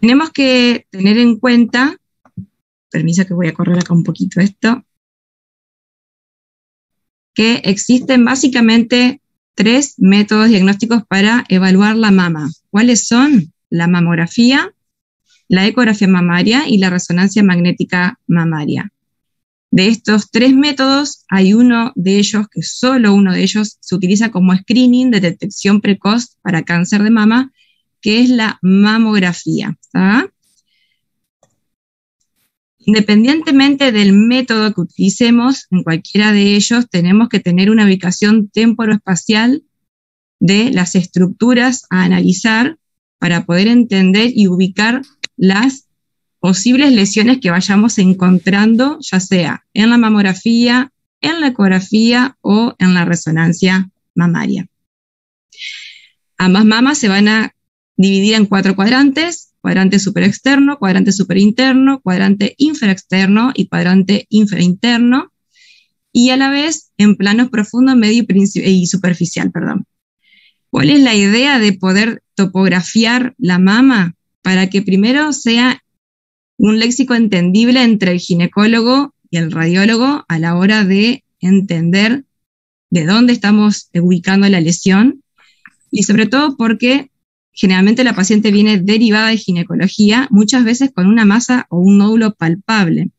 Tenemos que tener en cuenta, permiso que voy a correr acá un poquito esto, que existen básicamente 3 métodos diagnósticos para evaluar la mama. ¿Cuáles son? La mamografía, la ecografía mamaria y la resonancia magnética mamaria. De estos 3 métodos, hay uno de ellos, que solo uno de ellos se utiliza como screening de detección precoz para cáncer de mama, que es la mamografía. ¿Está? Independientemente del método que utilicemos, en cualquiera de ellos tenemos que tener una ubicación temporoespacial de las estructuras a analizar para poder entender y ubicar las posibles lesiones que vayamos encontrando, ya sea en la mamografía, en la ecografía o en la resonancia mamaria. Ambas mamas se van a dividir en 4 cuadrantes: cuadrante superexterno, cuadrante superinterno, cuadrante infraexterno y cuadrante infrainterno, y a la vez en planos profundo, medio y superficial, perdón. ¿Cuál es la idea de poder topografiar la mama? Para que primero sea un léxico entendible entre el ginecólogo y el radiólogo a la hora de entender de dónde estamos ubicando la lesión, y sobre todo porque generalmente la paciente viene derivada de ginecología, muchas veces con una masa o un nódulo palpable.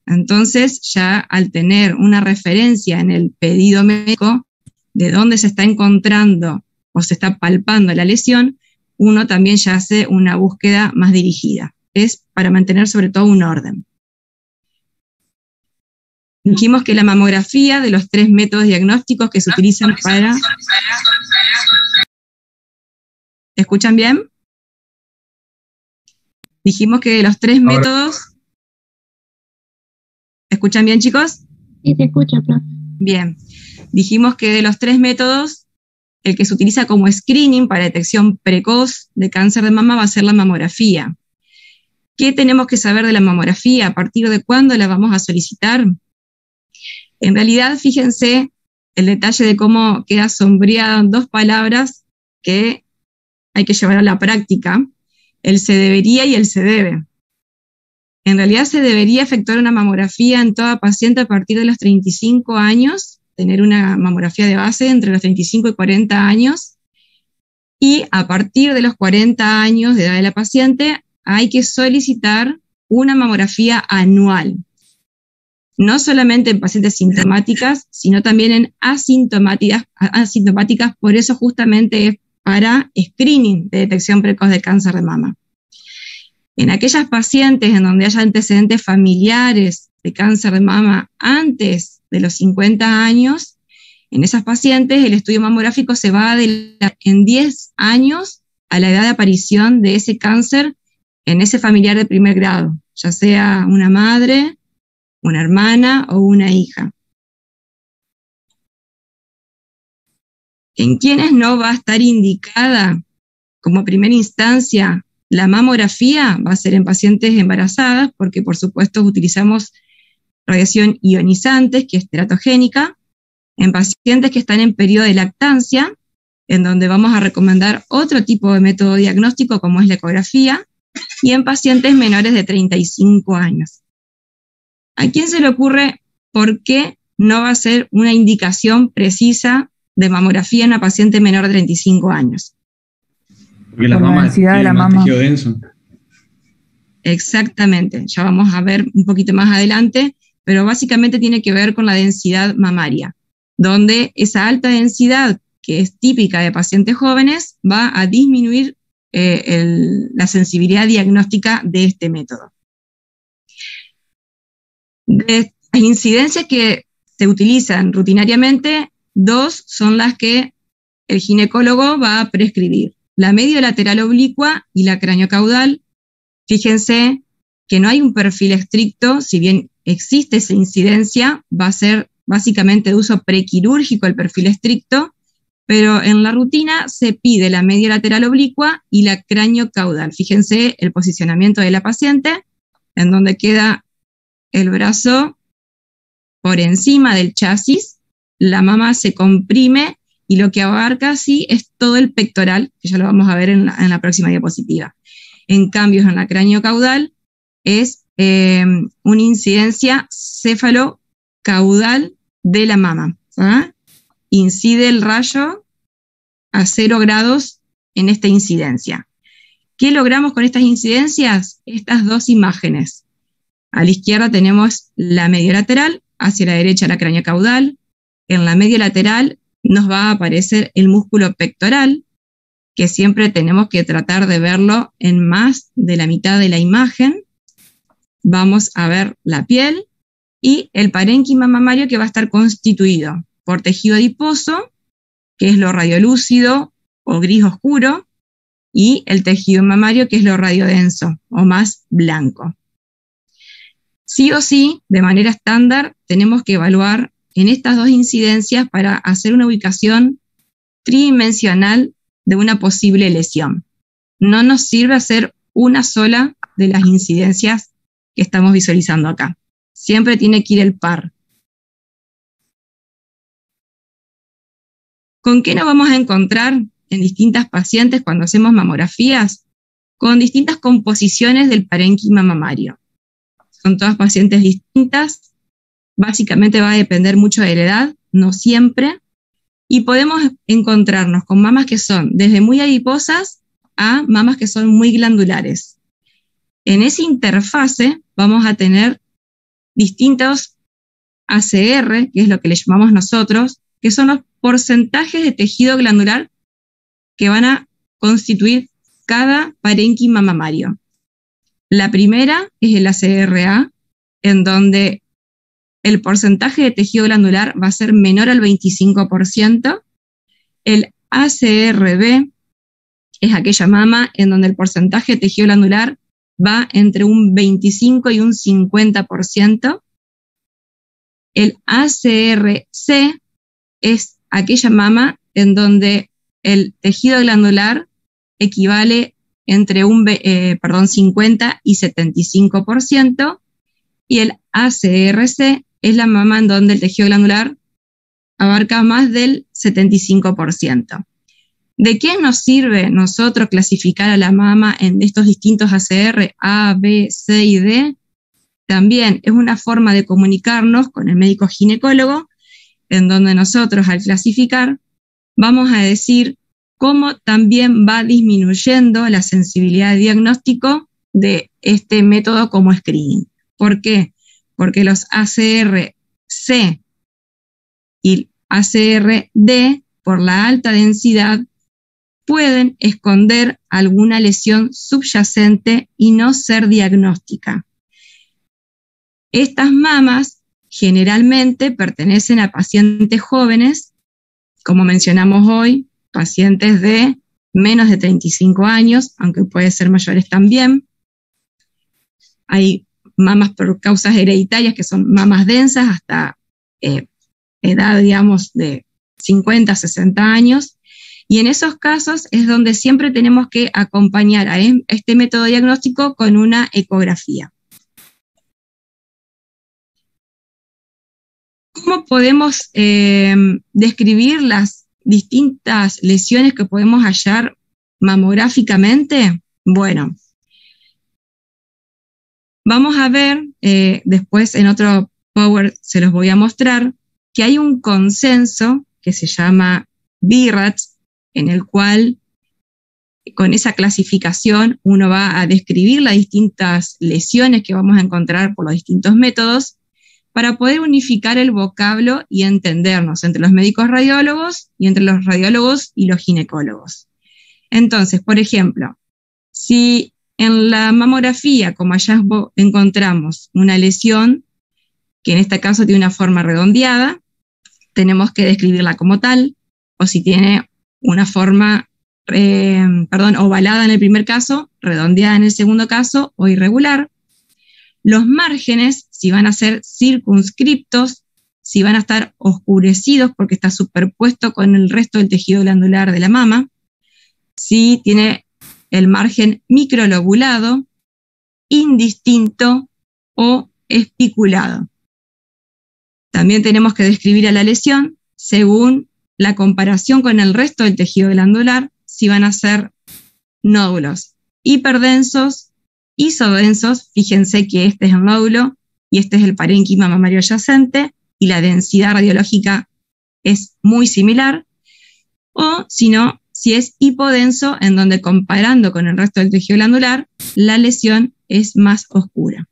Entonces, ya al tener una referencia en el pedido médico de dónde se está encontrando o se está palpando la lesión, uno también ya hace una búsqueda más dirigida. Es para mantener sobre todo un orden. Dijimos que la mamografía, de los 3 métodos diagnósticos que se utilizan para... ¿Escuchan bien? Dijimos que de los 3 métodos... ¿Escuchan bien, chicos? Sí, se escucha, profe. Bien. Dijimos que de los 3 métodos, el que se utiliza como screening para detección precoz de cáncer de mama va a ser la mamografía. ¿Qué tenemos que saber de la mamografía? ¿A partir de cuándo la vamos a solicitar? En realidad, fíjense el detalle de cómo queda sombreada en 2 palabras que hay que llevar a la práctica: el se debería y el se debe. En realidad se debería efectuar una mamografía en toda paciente a partir de los 35 años, tener una mamografía de base entre los 35 y 40 años, y a partir de los 40 años de edad de la paciente hay que solicitar una mamografía anual. No solamente en pacientes sintomáticas, sino también en asintomáticas, por eso justamente es para screening de detección precoz de cáncer de mama. En aquellas pacientes en donde haya antecedentes familiares de cáncer de mama antes de los 50 años, en esas pacientes el estudio mamográfico se va a adelantar en 10 años a la edad de aparición de ese cáncer en ese familiar de primer grado, ya sea una madre, una hermana o una hija. ¿En quiénes no va a estar indicada como primera instancia la mamografía? Va a ser en pacientes embarazadas, porque por supuesto utilizamos radiación ionizante, que es teratogénica, en pacientes que están en periodo de lactancia, en donde vamos a recomendar otro tipo de método diagnóstico como es la ecografía, y en pacientes menores de 35 años. ¿A quién se le ocurre por qué no va a ser una indicación precisa de mamografía en una paciente menor de 35 años? Porque la mama tiene más tejido denso. Exactamente, ya vamos a ver un poquito más adelante, pero básicamente tiene que ver con la densidad mamaria, donde esa alta densidad, que es típica de pacientes jóvenes, va a disminuir la sensibilidad diagnóstica de este método. De las incidencias que se utilizan rutinariamente, 2 son las que el ginecólogo va a prescribir: la mediolateral oblicua y la craneocaudal. Fíjense que no hay un perfil estricto, si bien existe esa incidencia, va a ser básicamente de uso prequirúrgico el perfil estricto, pero en la rutina se pide la mediolateral oblicua y la craneocaudal. Fíjense el posicionamiento de la paciente, en donde queda el brazo por encima del chasis, la mama se comprime y lo que abarca así es todo el pectoral, que ya lo vamos a ver en la próxima diapositiva. en cambios en la craneocaudal es una incidencia cefalocaudal de la mama. ¿Ah? Incide el rayo a 0 grados en esta incidencia. ¿Qué logramos con estas incidencias? Estas dos imágenes. A la izquierda tenemos la mediolateral, hacia la derecha la craneocaudal. En la mediolateral nos va a aparecer el músculo pectoral, que siempre tenemos que tratar de verlo en más de la mitad de la imagen. Vamos a ver la piel y el parénquima mamario, que va a estar constituido por tejido adiposo, que es lo radiolúcido o gris oscuro, y el tejido mamario, que es lo radiodenso o más blanco. Sí o sí, de manera estándar, tenemos que evaluar en estas dos incidencias para hacer una ubicación tridimensional de una posible lesión. No nos sirve hacer una sola de las incidencias que estamos visualizando acá. Siempre tiene que ir el par. ¿Con qué nos vamos a encontrar en distintas pacientes cuando hacemos mamografías? Con distintas composiciones del parénquima mamario. Son todas pacientes distintas. Básicamente va a depender mucho de la edad, no siempre. Y podemos encontrarnos con mamas que son desde muy adiposas a mamas que son muy glandulares. En esa interfase vamos a tener distintos ACR, que es lo que le llamamos nosotros, que son los porcentajes de tejido glandular que van a constituir cada parénquima mamario. La primera es el ACR-A, en donde el porcentaje de tejido glandular va a ser menor al 25%. El ACR-B es aquella mama en donde el porcentaje de tejido glandular va entre un 25 y un 50%. El ACR-C es aquella mama en donde el tejido glandular equivale entre un 50 y 75%, y el ACR-C es la mama en donde el tejido glandular abarca más del 75%. ¿De qué nos sirve nosotros clasificar a la mama en estos distintos ACR, A, B, C y D? También es una forma de comunicarnos con el médico ginecólogo, en donde nosotros al clasificar vamos a decir cómo también va disminuyendo la sensibilidad de diagnóstico de este método como screening. ¿Por qué? Porque los ACR-C y ACR-D, por la alta densidad, pueden esconder alguna lesión subyacente y no ser diagnóstica. Estas mamas generalmente pertenecen a pacientes jóvenes, como mencionamos hoy, pacientes de menos de 35 años, aunque puede ser mayores también. Hay mamas por causas hereditarias que son mamas densas hasta edad, digamos, de 50, 60 años. Y en esos casos es donde siempre tenemos que acompañar a este método diagnóstico con una ecografía. ¿Cómo podemos describir las distintas lesiones que podemos hallar mamográficamente? Bueno, vamos a ver, después en otro Power se los voy a mostrar, que hay un consenso que se llama BIRATS, en el cual con esa clasificación uno va a describir las distintas lesiones que vamos a encontrar por los distintos métodos para poder unificar el vocablo y entendernos entre los médicos radiólogos y entre los radiólogos y los ginecólogos. Entonces, por ejemplo, si en la mamografía como hallazgo encontramos una lesión que en este caso tiene una forma redondeada, tenemos que describirla como tal, o si tiene una forma ovalada en el primer caso, redondeada en el segundo caso o irregular. Los márgenes, si van a ser circunscriptos, si van a estar oscurecidos porque está superpuesto con el resto del tejido glandular de la mama, si tiene el margen microlobulado, indistinto o espiculado. También tenemos que describir a la lesión según la comparación con el resto del tejido glandular, si van a ser nódulos hiperdensos, isodensos, fíjense que este es el nódulo y este es el parénquima mamario adyacente, y la densidad radiológica es muy similar, o si no, si es hipodenso, en donde comparando con el resto del tejido glandular, la lesión es más oscura.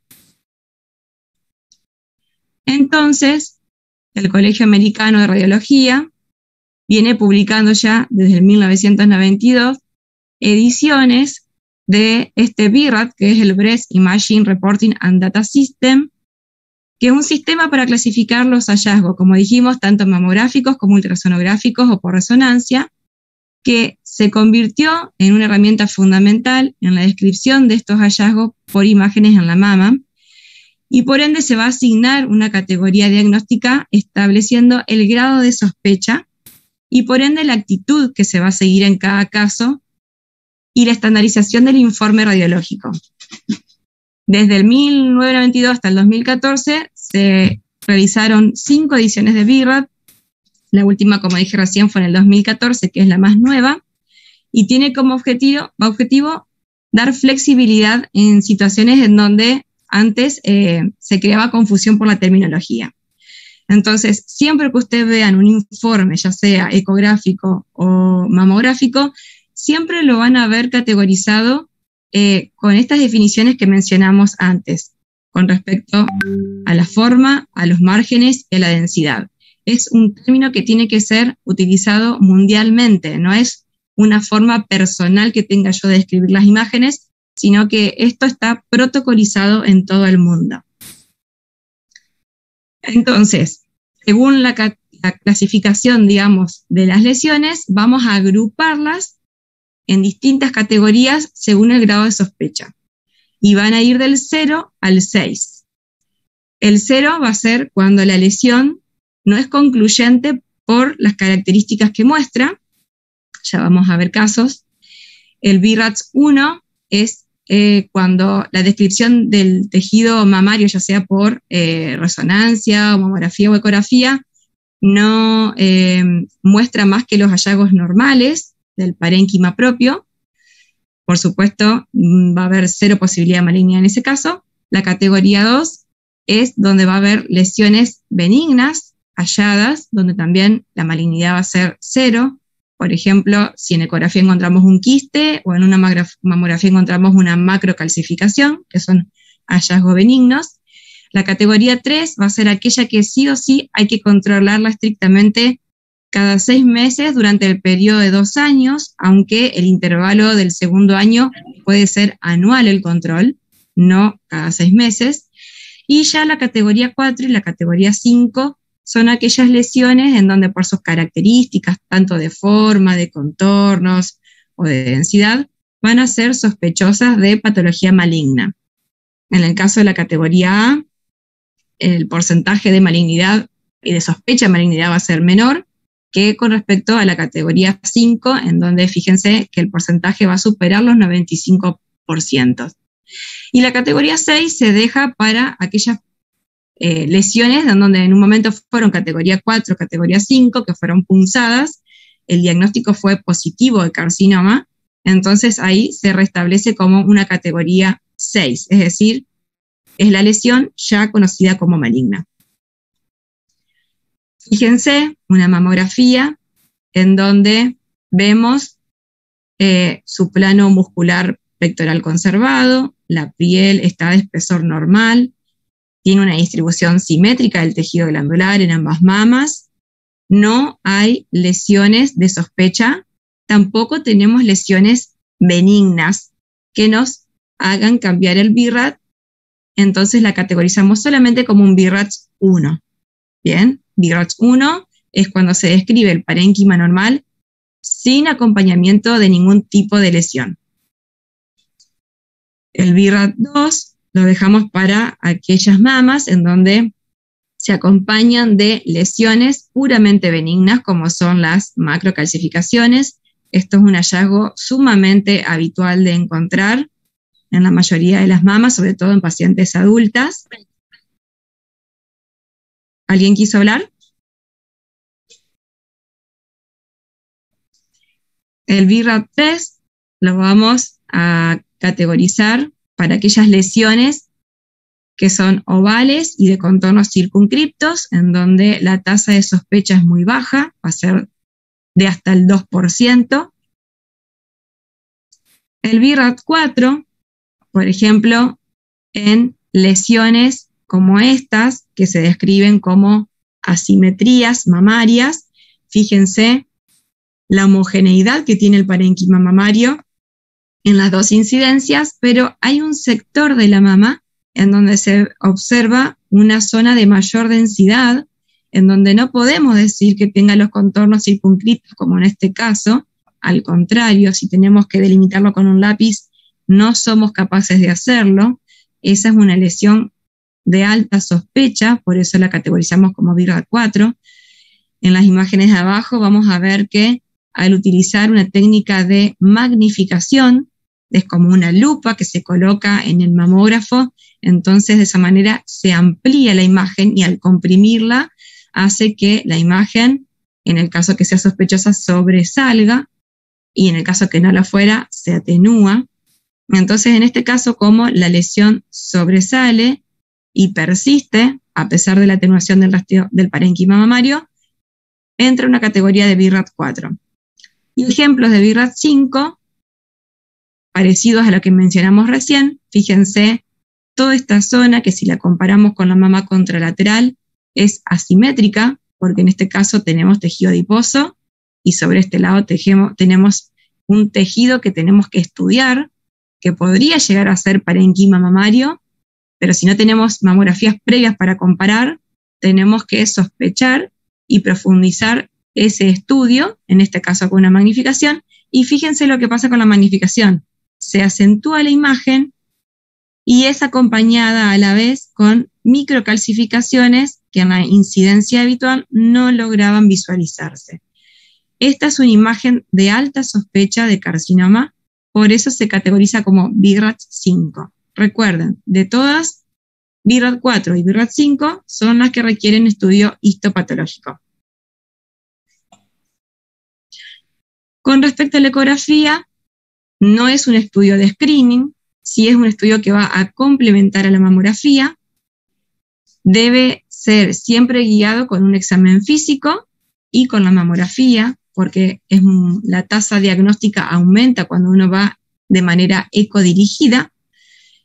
Entonces, el Colegio Americano de Radiología viene publicando ya desde el 1992 ediciones de este BIRAD, que es el Breast Imaging Reporting and Data System, que es un sistema para clasificar los hallazgos, como dijimos, tanto mamográficos como ultrasonográficos o por resonancia, que se convirtió en una herramienta fundamental en la descripción de estos hallazgos por imágenes en la mama, y por ende se va a asignar una categoría diagnóstica estableciendo el grado de sospecha y por ende la actitud que se va a seguir en cada caso y la estandarización del informe radiológico. Desde el 1992 hasta el 2014 se realizaron 5 ediciones de BIRAD. La última, como dije recién, fue en el 2014, que es la más nueva, y tiene como objetivo dar flexibilidad en situaciones en donde antes se creaba confusión por la terminología. Entonces, siempre que ustedes vean un informe, ya sea ecográfico o mamográfico, siempre lo van a ver categorizado con estas definiciones que mencionamos antes, con respecto a la forma, a los márgenes y a la densidad. Es un término que tiene que ser utilizado mundialmente, no es una forma personal que tenga yo de describir las imágenes, sino que esto está protocolizado en todo el mundo. Entonces, según la clasificación, digamos, de las lesiones, vamos a agruparlas en distintas categorías según el grado de sospecha. Y van a ir del 0 al 6. El 0 va a ser cuando la lesión no es concluyente por las características que muestra. Ya vamos a ver casos. El BIRADS 1 es cuando la descripción del tejido mamario, ya sea por resonancia, o mamografía o ecografía, no muestra más que los hallazgos normales del parénquima propio. Por supuesto, va a haber 0 posibilidad de malignidad en ese caso. La categoría 2 es donde va a haber lesiones benignas halladas, donde también la malignidad va a ser 0. Por ejemplo, si en ecografía encontramos un quiste o en una mamografía encontramos una macrocalcificación, que son hallazgos benignos. La categoría 3 va a ser aquella que sí o sí hay que controlarla estrictamente cada 6 meses durante el periodo de 2 años, aunque el intervalo del segundo año puede ser anual el control, no cada 6 meses. Y ya la categoría 4 y la categoría 5 son aquellas lesiones en donde por sus características, tanto de forma, de contornos o de densidad, van a ser sospechosas de patología maligna. En el caso de la categoría A, el porcentaje de malignidad y de sospecha de malignidad va a ser menor que con respecto a la categoría 5, en donde fíjense que el porcentaje va a superar los 95%. Y la categoría 6 se deja para aquellas lesiones en donde en un momento fueron categoría 4, categoría 5, que fueron punzadas, el diagnóstico fue positivo de carcinoma, entonces ahí se restablece como una categoría 6, es decir, es la lesión ya conocida como maligna. Fíjense, una mamografía en donde vemos su plano muscular pectoral conservado, la piel está de espesor normal, tiene una distribución simétrica del tejido glandular en ambas mamas, no hay lesiones de sospecha, tampoco tenemos lesiones benignas que nos hagan cambiar el BIRAD, entonces la categorizamos solamente como un BIRADS 1. Bien, BIRADS 1 es cuando se describe el parénquima normal sin acompañamiento de ningún tipo de lesión. El BIRADS 2 lo dejamos para aquellas mamas en donde se acompañan de lesiones puramente benignas, como son las macrocalcificaciones. Esto es un hallazgo sumamente habitual de encontrar en la mayoría de las mamas, sobre todo en pacientes adultas. ¿Alguien quiso hablar? El BIRAD 3 lo vamos a categorizar para aquellas lesiones que son ovales y de contornos circuncriptos, en donde la tasa de sospecha es muy baja, va a ser de hasta el 2%. El BRAF4, por ejemplo, en lesiones como estas, que se describen como asimetrías mamarias, fíjense la homogeneidad que tiene el parénquima mamario en las dos incidencias, pero hay un sector de la mama en donde se observa una zona de mayor densidad, en donde no podemos decir que tenga los contornos circunscritos, como en este caso. Al contrario, si tenemos que delimitarlo con un lápiz, no somos capaces de hacerlo. Esa es una lesión de alta sospecha, por eso la categorizamos como BRAF4. En las imágenes de abajo vamos a ver que al utilizar una técnica de magnificación, es como una lupa que se coloca en el mamógrafo, entonces de esa manera se amplía la imagen y al comprimirla hace que la imagen, en el caso que sea sospechosa, sobresalga y en el caso que no lo fuera, se atenúa. Entonces, en este caso, como la lesión sobresale y persiste, a pesar de la atenuación del rastreo del parénquima mamario, entra en una categoría de BRAF4. Y ejemplos de BRAF5, parecidos a lo que mencionamos recién, fíjense, toda esta zona que si la comparamos con la mama contralateral es asimétrica, porque en este caso tenemos tejido adiposo y sobre este lado tenemos un tejido que tenemos que estudiar, que podría llegar a ser parénquima mamario, pero si no tenemos mamografías previas para comparar, tenemos que sospechar y profundizar ese estudio, en este caso con una magnificación, y fíjense lo que pasa con la magnificación. Se acentúa la imagen y es acompañada a la vez con microcalcificaciones que en la incidencia habitual no lograban visualizarse. Esta es una imagen de alta sospecha de carcinoma, por eso se categoriza como BRAF5. Recuerden, de todas, BRAF4 y BRAF5 son las que requieren estudio histopatológico. Con respecto a la ecografía, no es un estudio de screening, sí es un estudio que va a complementar a la mamografía. Debe ser siempre guiado con un examen físico y con la mamografía, porque la tasa diagnóstica aumenta cuando uno va de manera ecodirigida,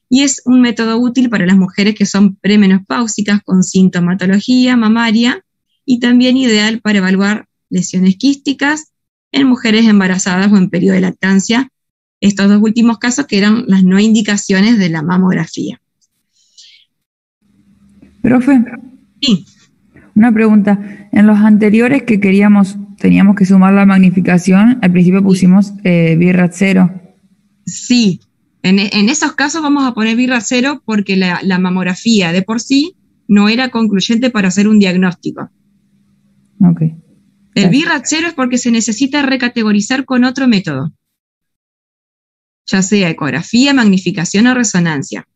y es un método útil para las mujeres que son premenopáusicas con sintomatología mamaria y también ideal para evaluar lesiones quísticas en mujeres embarazadas o en periodo de lactancia, estos dos últimos casos que eran las no indicaciones de la mamografía. Profe, sí. Una pregunta. En los anteriores que teníamos que sumar la magnificación, al principio pusimos BRAF0. Sí, en esos casos vamos a poner BRAF0 porque la mamografía de por sí no era concluyente para hacer un diagnóstico. Ok. El BRAF0 es porque se necesita recategorizar con otro método, ya sea ecografía, magnificación o resonancia.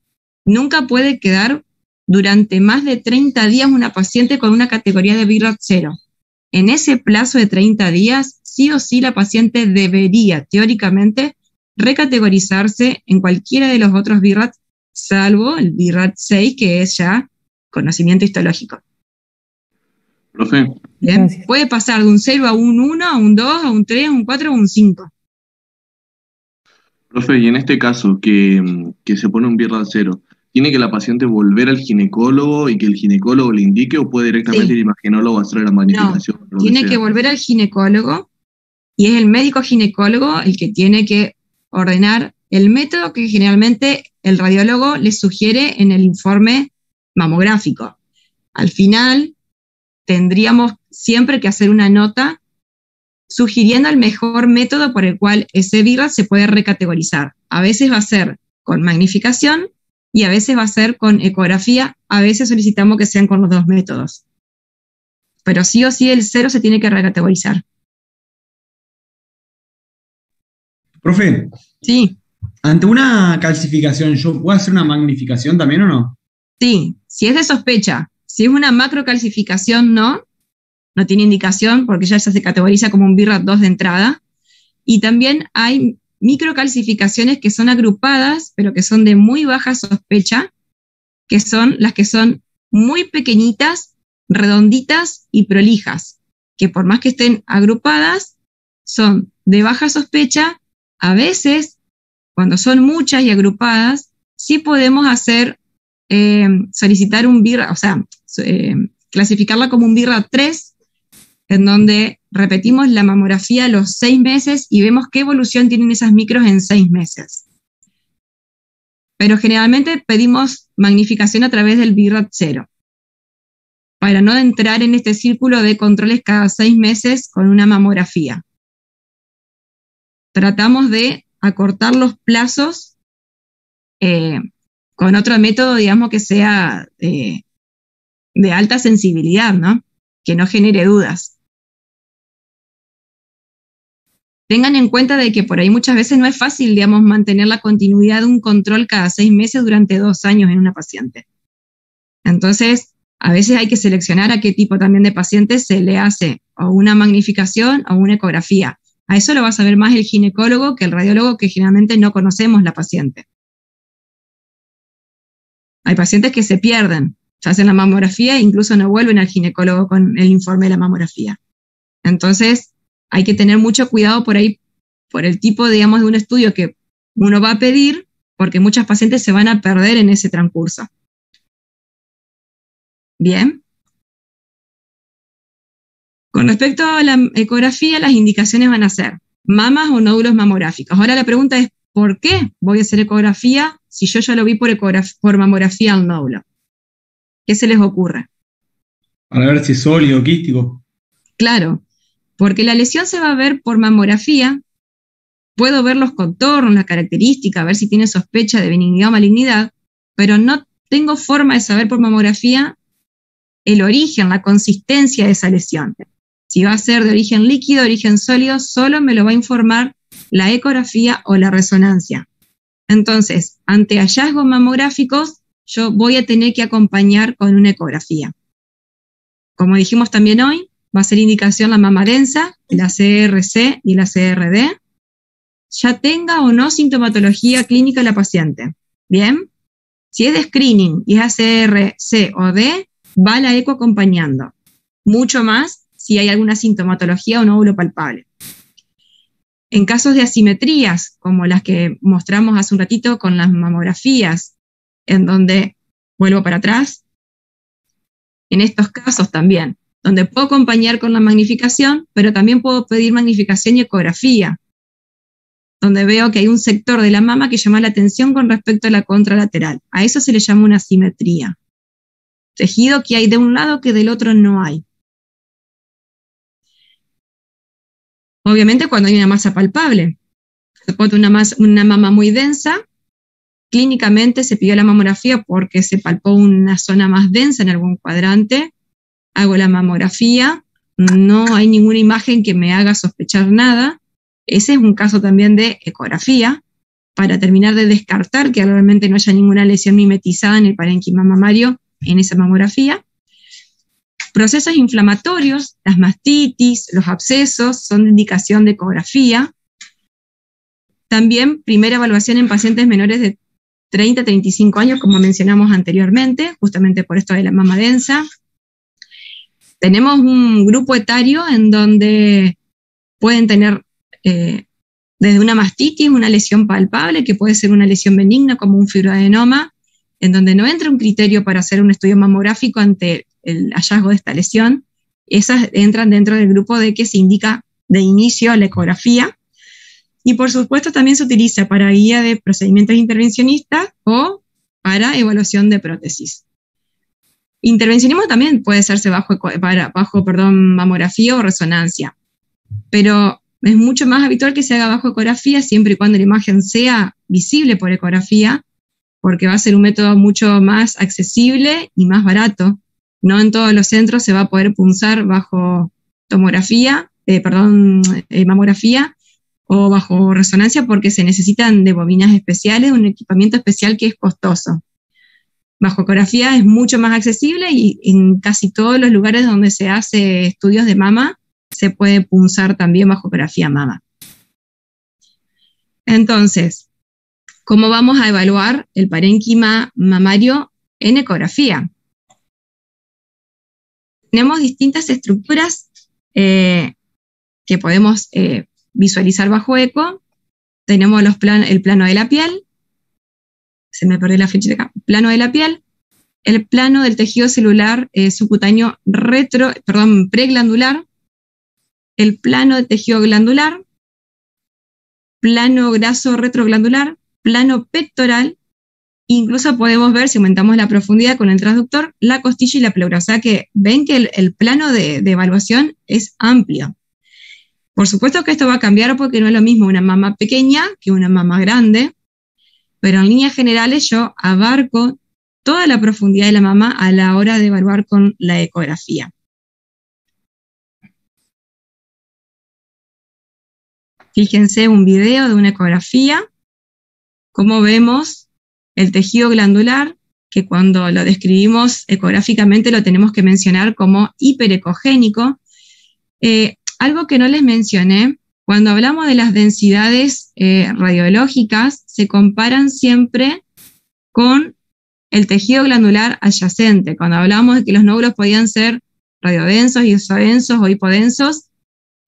Nunca puede quedar durante más de 30 días una paciente con una categoría de BRAF0. En ese plazo de 30 días, sí o sí la paciente debería, teóricamente, recategorizarse en cualquiera de los otros BRAF, salvo el BRAF6, que es ya conocimiento histológico. Profe. Bien. Puede pasar de un 0 a un 1, a un 2, a un 3, a un 4, a un 5. Profe, y en este caso que se pone un BRAF0, ¿tiene que la paciente volver al ginecólogo y que el ginecólogo le indique o puede directamente el imagenólogo hacer la magnificación? No, tiene que volver al ginecólogo y es el médico ginecólogo el que tiene que ordenar el método que generalmente el radiólogo le sugiere en el informe mamográfico. Al final tendríamos siempre que hacer una nota sugiriendo el mejor método por el cual ese BRAF se puede recategorizar. A veces va a ser con magnificación y a veces va a ser con ecografía, a veces solicitamos que sean con los dos métodos. Pero sí o sí el 0 se tiene que recategorizar. Profe. Sí. Ante una calcificación, ¿yo puedo hacer una magnificación también o no? Sí, si es de sospecha. Si es una macrocalcificación, no tiene indicación porque ya se categoriza como un BRAF2 de entrada. Y también hay microcalcificaciones que son agrupadas, pero que son de muy baja sospecha, que son las que son muy pequeñitas, redonditas y prolijas, que por más que estén agrupadas, son de baja sospecha. A veces, cuando son muchas y agrupadas, sí podemos hacer, solicitar un BIRRA, o sea, clasificarla como un BIRRA 3, en donde repetimos la mamografía a los 6 meses y vemos qué evolución tienen esas micros en 6 meses. Pero generalmente pedimos magnificación a través del BIRRA 0, para no entrar en este círculo de controles cada 6 meses con una mamografía. Tratamos de acortar los plazos con otro método, digamos, que sea de alta sensibilidad, ¿no? Que no genere dudas. Tengan en cuenta de que por ahí muchas veces no es fácil, digamos, mantener la continuidad de un control cada 6 meses durante 2 años en una paciente. Entonces, a veces hay que seleccionar a qué tipo también de paciente se le hace o una magnificación o una ecografía. A eso lo va a saber más el ginecólogo que el radiólogo, que generalmente no conocemos la paciente. Hay pacientes que se pierden, se hacen la mamografía e incluso no vuelven al ginecólogo con el informe de la mamografía. Entonces, hay que tener mucho cuidado por ahí, por el tipo, digamos, de un estudio que uno va a pedir, porque muchas pacientes se van a perder en ese transcurso. Bien. Con respecto a la ecografía, las indicaciones van a ser mamas o nódulos mamográficos. Ahora la pregunta es, ¿por qué voy a hacer ecografía si yo ya lo vi por mamografía al nódulo? ¿Qué se les ocurre? Para ver si es sólido o quístico. Claro, porque la lesión se va a ver por mamografía, puedo ver los contornos, las características, ver si tiene sospecha de benignidad o malignidad, pero no tengo forma de saber por mamografía el origen, la consistencia de esa lesión. Si va a ser de origen líquido, de origen sólido, solo me lo va a informar la ecografía o la resonancia. Entonces, ante hallazgos mamográficos, yo voy a tener que acompañar con una ecografía. Como dijimos también hoy, va a ser indicación la mama densa, la CRC y la CRD, ya tenga o no sintomatología clínica la paciente. Bien, si es de screening y es ACR, C o D, va la eco acompañando. Mucho más si hay alguna sintomatología o nódulo palpable. En casos de asimetrías, como las que mostramos hace un ratito con las mamografías, en donde, vuelvo para atrás, en estos casos también, donde puedo acompañar con la magnificación, pero también puedo pedir magnificación y ecografía, donde veo que hay un sector de la mama que llama la atención con respecto a la contralateral. A eso se le llama una asimetría. Tejido que hay de un lado que del otro no hay. Obviamente cuando hay una masa palpable. Se pone una mama muy densa, clínicamente se pidió la mamografía porque se palpó una zona más densa en algún cuadrante, hago la mamografía, no hay ninguna imagen que me haga sospechar nada. Ese es un caso también de ecografía, para terminar de descartar que realmente no haya ninguna lesión mimetizada en el parénquima mamario en esa mamografía. Procesos inflamatorios, las mastitis, los abscesos, son de indicación de ecografía. También primera evaluación en pacientes menores de 30 a 35 años, como mencionamos anteriormente, justamente por esto de la mama densa. Tenemos un grupo etario en donde pueden tener desde una mastitis, una lesión palpable, que puede ser una lesión benigna como un fibroadenoma, en donde no entra un criterio para hacer un estudio mamográfico ante el hallazgo de esta lesión. Esas entran dentro del grupo de que se indica de inicio la ecografía. Y por supuesto también se utiliza para guía de procedimientos intervencionistas o para evaluación de prótesis. Intervencionismo también puede hacerse bajo mamografía o resonancia, pero es mucho más habitual que se haga bajo ecografía siempre y cuando la imagen sea visible por ecografía, porque va a ser un método mucho más accesible y más barato. No en todos los centros se va a poder punzar bajo mamografía o bajo resonancia porque se necesitan de bobinas especiales, un equipamiento especial que es costoso. Bajo ecografía es mucho más accesible y en casi todos los lugares donde se hace estudios de mama se puede punzar también bajo ecografía mama. Entonces, ¿cómo vamos a evaluar el parénquima mamario en ecografía? Tenemos distintas estructuras que podemos visualizar bajo eco. Tenemos el plano de la piel, se me perdió la flechita acá, plano de la piel, el plano del tejido celular subcutáneo preglandular, el plano del tejido glandular, plano graso retroglandular, plano pectoral, incluso podemos ver, si aumentamos la profundidad con el transductor, la costilla y la pleura. O sea que ven que el plano de evaluación es amplio. Por supuesto que esto va a cambiar porque no es lo mismo una mama pequeña que una mama grande, pero en líneas generales yo abarco toda la profundidad de la mama a la hora de evaluar con la ecografía. Fíjense un video de una ecografía, cómo vemos el tejido glandular, que cuando lo describimos ecográficamente lo tenemos que mencionar como hiperecogénico. Algo que no les mencioné, cuando hablamos de las densidades radiológicas, se comparan siempre con el tejido glandular adyacente. Cuando hablamos de que los nódulos podían ser radiodensos, isodensos o hipodensos,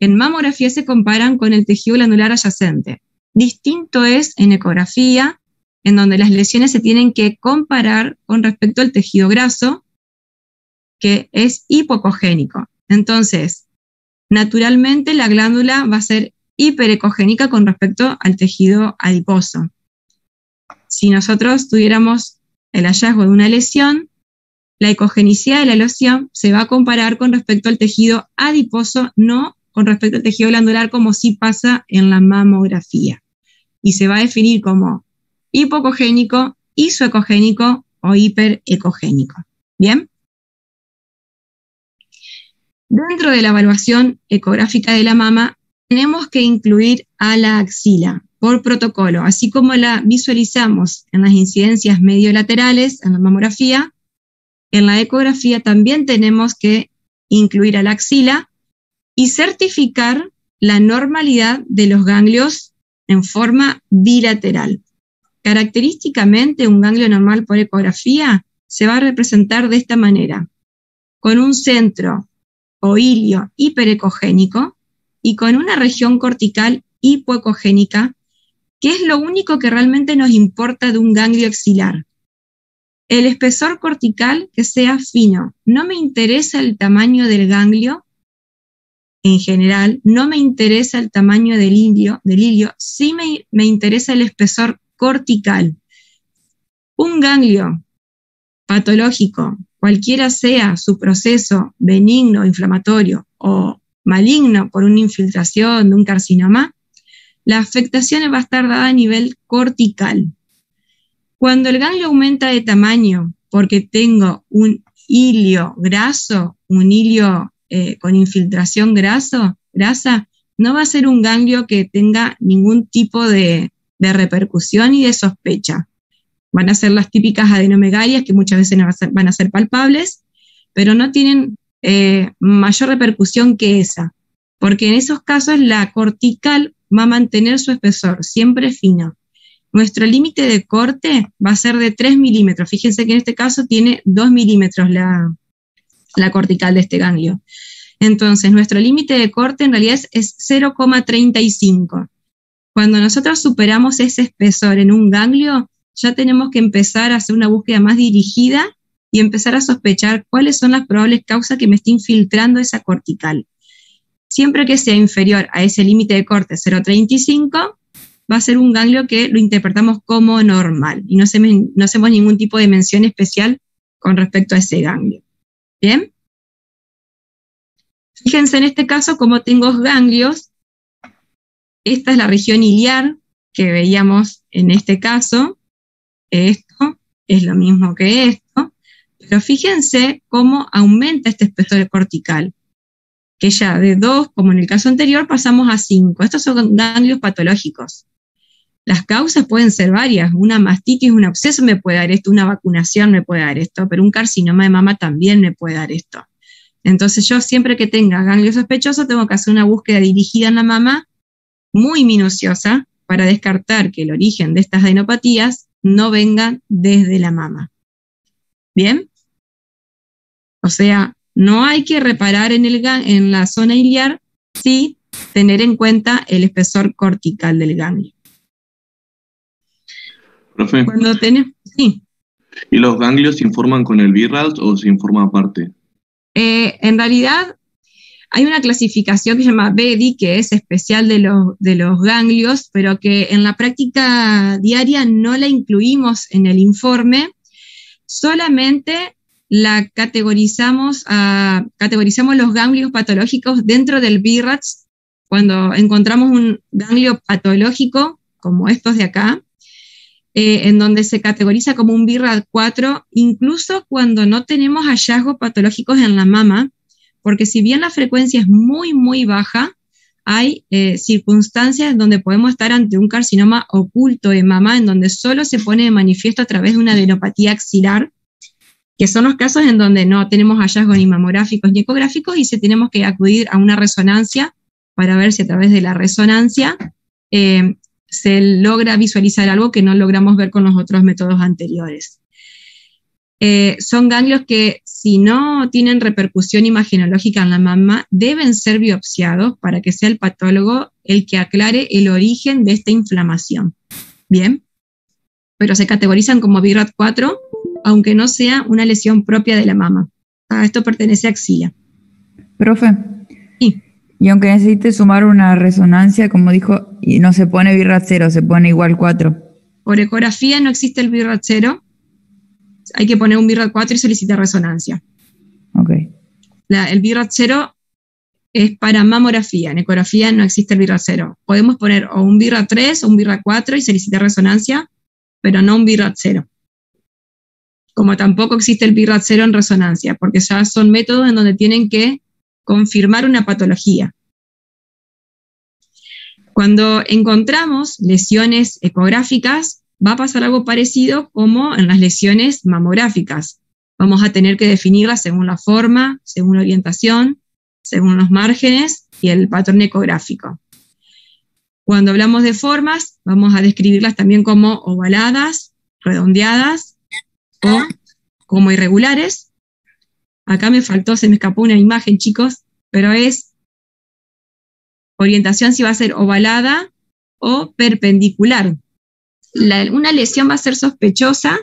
en mamografía se comparan con el tejido glandular adyacente. Distinto es en ecografía, en donde las lesiones se tienen que comparar con respecto al tejido graso, que es hipoecogénico. Entonces, naturalmente la glándula va a ser hiperecogénica con respecto al tejido adiposo. Si nosotros tuviéramos el hallazgo de una lesión, la ecogenicidad de la lesión se va a comparar con respecto al tejido adiposo, no con respecto al tejido glandular como sí pasa en la mamografía. Y se va a definir como hipoecogénico, isoecogénico o hiperecogénico. ¿Bien? Dentro de la evaluación ecográfica de la mama, tenemos que incluir a la axila por protocolo, así como la visualizamos en las incidencias mediolaterales en la mamografía, en la ecografía también tenemos que incluir a la axila y certificar la normalidad de los ganglios en forma bilateral. Característicamente, un ganglio normal por ecografía se va a representar de esta manera, con un centro o hilio hiperecogénico y con una región cortical hipoecogénica, que es lo único que realmente nos importa de un ganglio axilar. El espesor cortical que sea fino. No me interesa el tamaño del ganglio en general, no me interesa el tamaño del hilio, sí me interesa el espesor cortical. Un ganglio patológico, cualquiera sea su proceso benigno, inflamatorio o maligno por una infiltración de un carcinoma, la afectación va a estar dada a nivel cortical. Cuando el ganglio aumenta de tamaño porque tengo un hilio graso, un hilio con infiltración grasa, no va a ser un ganglio que tenga ningún tipo de repercusión y de sospecha. Van a ser las típicas adenomegalias que muchas veces van a ser palpables, pero no tienen mayor repercusión que esa, porque en esos casos la cortical va a mantener su espesor siempre fino. Nuestro límite de corte va a ser de 3 milímetros. Fíjense que en este caso tiene 2 milímetros la cortical de este ganglio. Entonces, nuestro límite de corte en realidad es 0,35. Cuando nosotros superamos ese espesor en un ganglio, ya tenemos que empezar a hacer una búsqueda más dirigida y empezar a sospechar cuáles son las probables causas que me está infiltrando esa cortical. Siempre que sea inferior a ese límite de corte 0,35, va a ser un ganglio que lo interpretamos como normal y no hacemos ningún tipo de mención especial con respecto a ese ganglio. ¿Bien? Fíjense en este caso cómo tengo ganglios. Esta es la región iliar que veíamos en este caso. Esto es lo mismo que esto, pero fíjense cómo aumenta este espesor cortical, que ya de 2, como en el caso anterior, pasamos a 5. Estos son ganglios patológicos. Las causas pueden ser varias. Una mastitis, un absceso me puede dar esto, una vacunación me puede dar esto, pero un carcinoma de mama también me puede dar esto. Entonces yo siempre que tenga ganglio sospechoso tengo que hacer una búsqueda dirigida en la mama, muy minuciosa, para descartar que el origen de estas adenopatías no venga desde la mama. ¿Bien? O sea, no hay que reparar en la zona iliar, sí tener en cuenta el espesor cortical del ganglio. Profe, Cuando tenés, sí. ¿y los ganglios se informan con el BIRAD o se informa aparte? En realidad, hay una clasificación que se llama BEDI, que es especial de los ganglios, pero que en la práctica diaria no la incluimos en el informe, solamente la categorizamos los ganglios patológicos dentro del BIRADS. Cuando encontramos un ganglio patológico, como estos de acá, en donde se categoriza como un BIRAD 4, incluso cuando no tenemos hallazgos patológicos en la mama, porque si bien la frecuencia es muy, muy baja, hay circunstancias donde podemos estar ante un carcinoma oculto de mama, en donde solo se pone de manifiesto a través de una adenopatía axilar, que son los casos en donde no tenemos hallazgos ni mamográficos ni ecográficos y se tenemos que acudir a una resonancia para ver si a través de la resonancia se logra visualizar algo que no logramos ver con los otros métodos anteriores. Son ganglios que, si no tienen repercusión imagenológica en la mama, deben ser biopsiados para que sea el patólogo el que aclare el origen de esta inflamación. Bien, pero se categorizan como BIRAD 4, aunque no sea una lesión propia de la mama. Esto pertenece a axila. Profe. Sí. Y aunque necesite sumar una resonancia, como dijo, y no se pone BIRAD 0, se pone igual 4. Por ecografía no existe el BIRAD 0. Hay que poner un BIRAD 4 y solicitar resonancia. Ok. El BIRAD 0 es para mamografía. En ecografía no existe el BIRAD 0. Podemos poner o un BIRAD 3 o un BIRAD 4 y solicitar resonancia, pero no un BIRAD 0. Como tampoco existe el BIRAD 0 en resonancia, porque ya son métodos en donde tienen que confirmar una patología. Cuando encontramos lesiones ecográficas, va a pasar algo parecido como en las lesiones mamográficas. Vamos a tener que definirlas según la forma, según la orientación, según los márgenes y el patrón ecográfico. Cuando hablamos de formas, vamos a describirlas también como ovaladas, redondeadas o como irregulares. Acá se me escapó una imagen, chicos, pero es orientación si va a ser ovalada o perpendicular. Una lesión va a ser sospechosa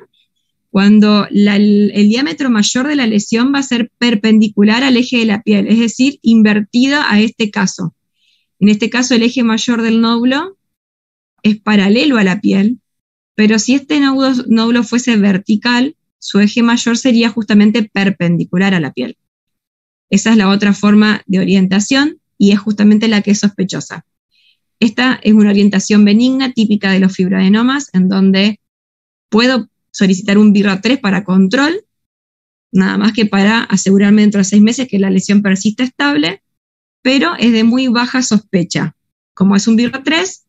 cuando el diámetro mayor de la lesión va a ser perpendicular al eje de la piel, es decir, invertida a este caso. En este caso, el eje mayor del nódulo es paralelo a la piel, pero si este nódulo fuese vertical, su eje mayor sería justamente perpendicular a la piel. Esa es la otra forma de orientación y es justamente la que es sospechosa. Esta es una orientación benigna típica de los fibroadenomas, en donde puedo solicitar un BIRAD 3 para control, nada más que para asegurarme dentro de 6 meses que la lesión persiste estable, pero es de muy baja sospecha. Como es un BIRAD 3,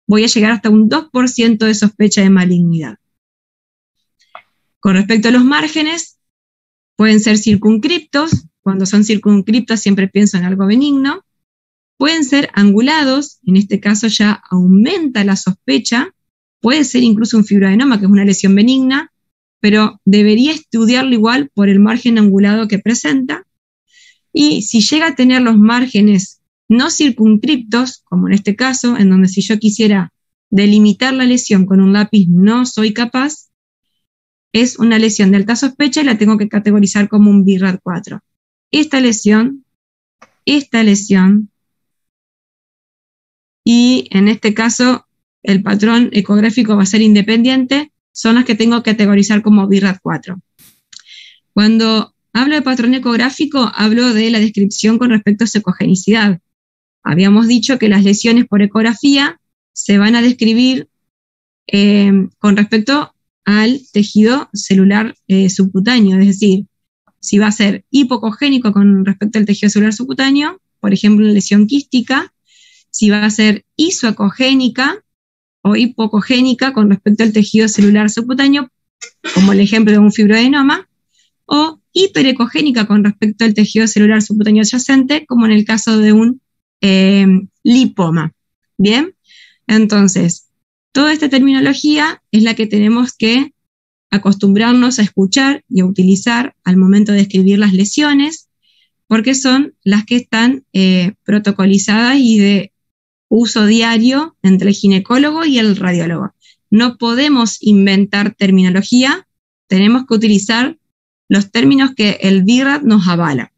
voy a llegar hasta un 2% de sospecha de malignidad. Con respecto a los márgenes, pueden ser circuncriptos. Cuando son circuncriptos siempre pienso en algo benigno. Pueden ser angulados, en este caso ya aumenta la sospecha. Puede ser incluso un fibroadenoma, que es una lesión benigna, pero debería estudiarlo igual por el margen angulado que presenta. Y si llega a tener los márgenes no circuncriptos, como en este caso, en donde si yo quisiera delimitar la lesión con un lápiz no soy capaz, es una lesión de alta sospecha y la tengo que categorizar como un BIRAD 4. Esta lesión, y en este caso el patrón ecográfico va a ser independiente, son las que tengo que categorizar como BIRAD 4. Cuando hablo de patrón ecográfico, hablo de la descripción con respecto a su ecogenicidad. Habíamos dicho que las lesiones por ecografía se van a describir con respecto al tejido celular subcutáneo, es decir, si va a ser hipocogénico con respecto al tejido celular subcutáneo, por ejemplo, una lesión quística, si va a ser isoecogénica o hipocogénica con respecto al tejido celular subcutáneo, como el ejemplo de un fibroadenoma, o hiperecogénica con respecto al tejido celular subcutáneo adyacente, como en el caso de un lipoma. Bien, Entonces, toda esta terminología es la que tenemos que acostumbrarnos a escuchar y a utilizar al momento de escribir las lesiones, porque son las que están protocolizadas y de uso diario entre el ginecólogo y el radiólogo. No podemos inventar terminología, tenemos que utilizar los términos que el VIRAD nos avala.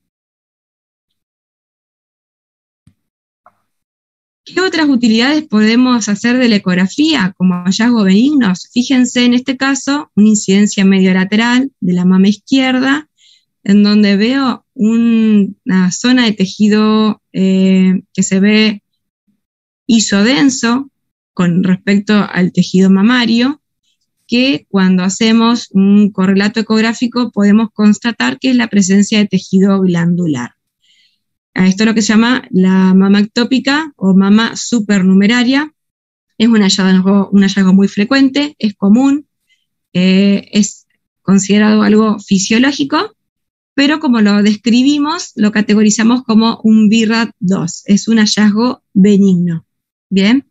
¿Qué otras utilidades podemos hacer de la ecografía como hallazgos benignos? Fíjense en este caso una incidencia mediolateral de la mama izquierda, en donde veo una zona de tejido que se ve isodenso con respecto al tejido mamario, que cuando hacemos un correlato ecográfico podemos constatar que es la presencia de tejido glandular. A esto es lo que se llama la mama ectópica o mama supernumeraria. Es un hallazgo muy frecuente, es común, es considerado algo fisiológico, pero como lo describimos, lo categorizamos como un VIRAD 2, es un hallazgo benigno. Bien,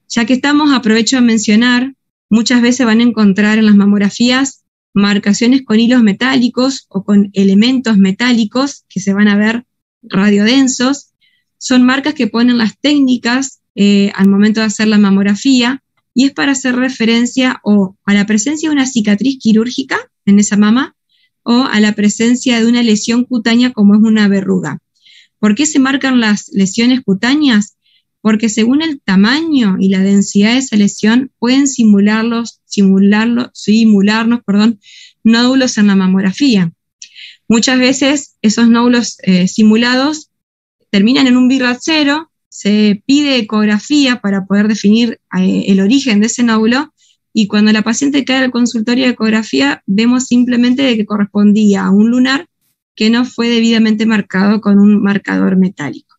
ya que estamos, aprovecho de mencionar, muchas veces van a encontrar en las mamografías marcaciones con hilos metálicos o con elementos metálicos que se van a ver radiodensos. Son marcas que ponen las técnicas al momento de hacer la mamografía y es para hacer referencia o a la presencia de una cicatriz quirúrgica en esa mama o a la presencia de una lesión cutánea como es una verruga. ¿Por qué se marcan las lesiones cutáneas? Porque según el tamaño y la densidad de esa lesión pueden simularnos nódulos en la mamografía. Muchas veces esos nódulos simulados terminan en un VIRAD 0, se pide ecografía para poder definir el origen de ese nódulo, y cuando la paciente cae al consultorio de ecografía vemos simplemente de que correspondía a un lunar que no fue debidamente marcado con un marcador metálico.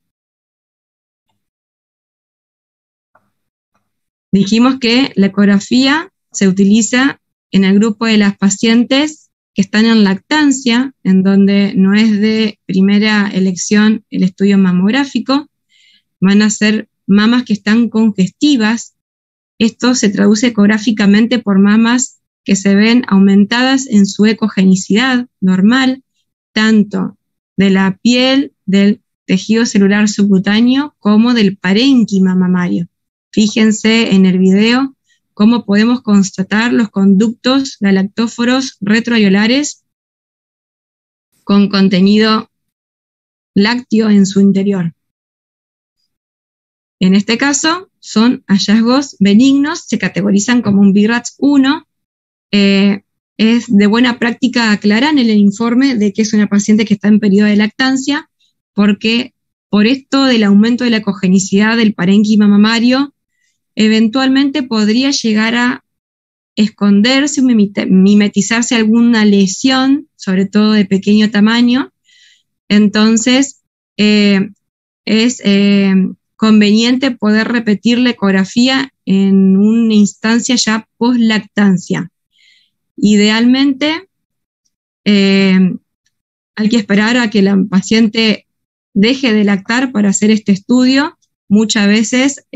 Dijimos que la ecografía se utiliza en el grupo de las pacientes que están en lactancia, en donde no es de primera elección el estudio mamográfico, van a ser mamas que están congestivas. Esto se traduce ecográficamente por mamas que se ven aumentadas en su ecogenicidad normal, tanto de la piel, del tejido celular subcutáneo, como del parénquima mamario. Fíjense en el video cómo podemos constatar los conductos galactóforos retroalveolares con contenido lácteo en su interior. En este caso, son hallazgos benignos, se categorizan como un VIRAD 1. Es de buena práctica aclarar en el informe de que es una paciente que está en periodo de lactancia, porque por esto del aumento de la ecogenicidad del parénquima mamario, eventualmente podría llegar a esconderse, mimetizarse alguna lesión, sobre todo de pequeño tamaño. Entonces, es conveniente poder repetir la ecografía en una instancia ya post-lactancia. Idealmente, hay que esperar a que la paciente deje de lactar para hacer este estudio. Muchas veces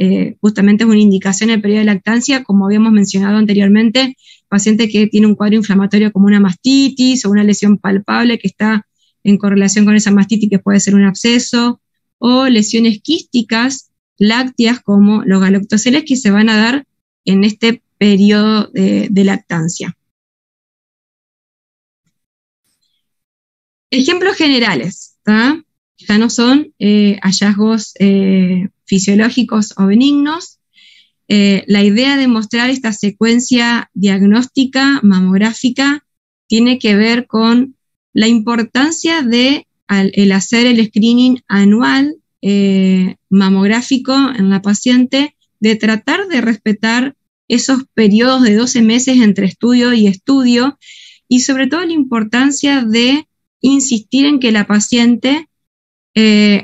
justamente es una indicación en el periodo de lactancia, como habíamos mencionado anteriormente, paciente que tiene un cuadro inflamatorio como una mastitis o una lesión palpable que está en correlación con esa mastitis, que puede ser un absceso, o lesiones quísticas lácteas como los galactoceles que se van a dar en este periodo de lactancia. Ejemplos generales, ¿tá? Ya no son hallazgos fisiológicos o benignos. La idea de mostrar esta secuencia diagnóstica mamográfica tiene que ver con la importancia de el hacer el screening anual mamográfico en la paciente, de tratar de respetar esos periodos de 12 meses entre estudio y estudio, y sobre todo la importancia de insistir en que la paciente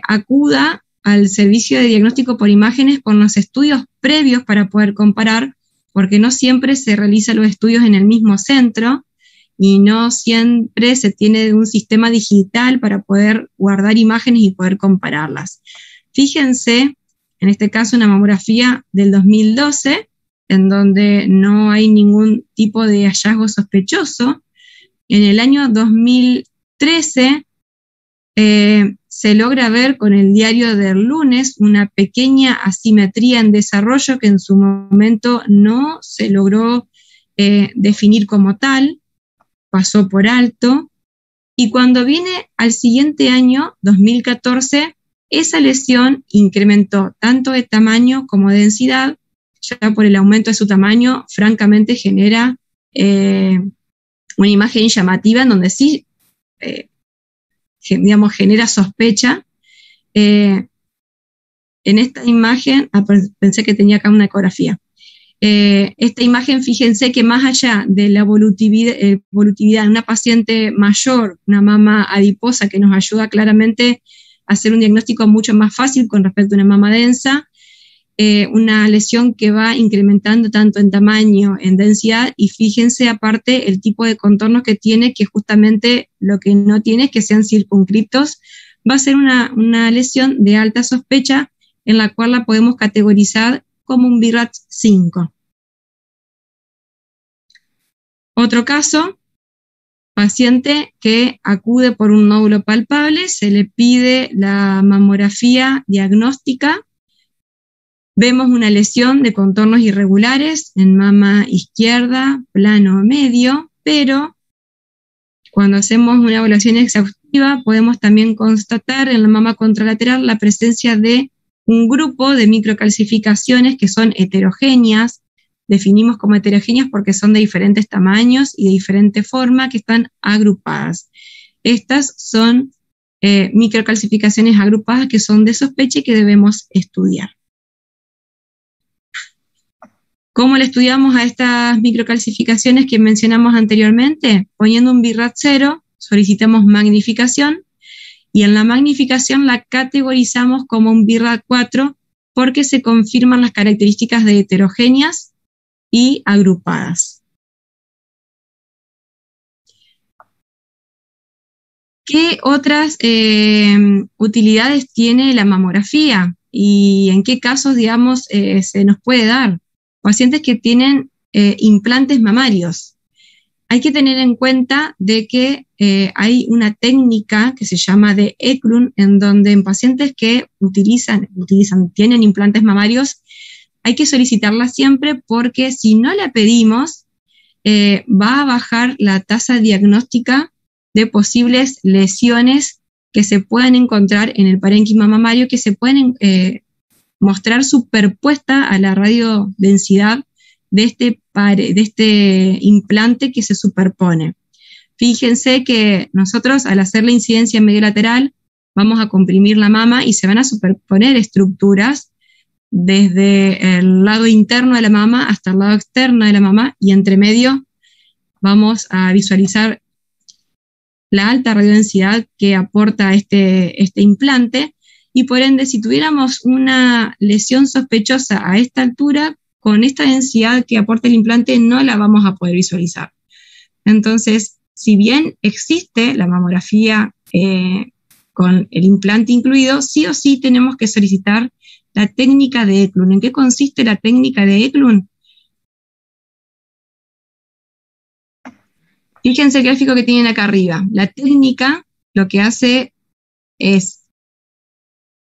acuda al servicio de diagnóstico por imágenes con los estudios previos para poder comparar, porque no siempre se realizan los estudios en el mismo centro y no siempre se tiene un sistema digital para poder guardar imágenes y poder compararlas. Fíjense en este caso una mamografía del 2012, en donde no hay ningún tipo de hallazgo sospechoso. En el año 2013 se logra ver con el diario del lunes una pequeña asimetría en desarrollo que en su momento no se logró definir como tal, pasó por alto, y cuando viene al siguiente año, 2014, esa lesión incrementó tanto de tamaño como de densidad. Ya por el aumento de su tamaño, francamente genera una imagen llamativa en donde sí, digamos, genera sospecha. En esta imagen, pensé que tenía acá una ecografía. Esta imagen, fíjense que más allá de la evolutividad en una paciente mayor, una mama adiposa que nos ayuda claramente a hacer un diagnóstico mucho más fácil con respecto a una mama densa, una lesión que va incrementando tanto en tamaño, en densidad, y fíjense aparte el tipo de contornos que tiene, que justamente lo que no tiene es que sean circunscriptos. Va a ser una lesión de alta sospecha en la cual la podemos categorizar como un BIRAT 5. Otro caso, paciente que acude por un nódulo palpable, se le pide la mamografía diagnóstica, vemos una lesión de contornos irregulares en mama izquierda, plano medio, pero cuando hacemos una evaluación exhaustiva podemos también constatar en la mama contralateral la presencia de un grupo de microcalcificaciones que son heterogéneas. Definimos como heterogéneas porque son de diferentes tamaños y de diferente forma, que están agrupadas. Estas son microcalcificaciones agrupadas que son de sospecha y que debemos estudiar. ¿Cómo le estudiamos a estas microcalcificaciones que mencionamos anteriormente? Poniendo un BIRAT 0, solicitamos magnificación, y en la magnificación la categorizamos como un BIRAT 4 porque se confirman las características de heterogéneas y agrupadas. ¿Qué otras utilidades tiene la mamografía? ¿Y en qué casos, digamos, se nos puede dar? Pacientes que tienen implantes mamarios. Hay que tener en cuenta de que hay una técnica que se llama de Eklund, en donde en pacientes que tienen implantes mamarios, hay que solicitarla siempre porque si no la pedimos, va a bajar la tasa diagnóstica de posibles lesiones que se puedan encontrar en el parénquima mamario, que se pueden mostrar superpuesta a la radiodensidad de este implante que se superpone. Fíjense que nosotros al hacer la incidencia medio lateral vamos a comprimir la mama y se van a superponer estructuras desde el lado interno de la mama hasta el lado externo de la mama, y entre medio vamos a visualizar la alta radiodensidad que aporta este implante, y por ende si tuviéramos una lesión sospechosa a esta altura, con esta densidad que aporta el implante no la vamos a poder visualizar. Entonces, si bien existe la mamografía con el implante incluido, sí o sí tenemos que solicitar la técnica de Eklund. ¿En qué consiste la técnica de Eklund? Fíjense el gráfico que tienen acá arriba. La técnica lo que hace es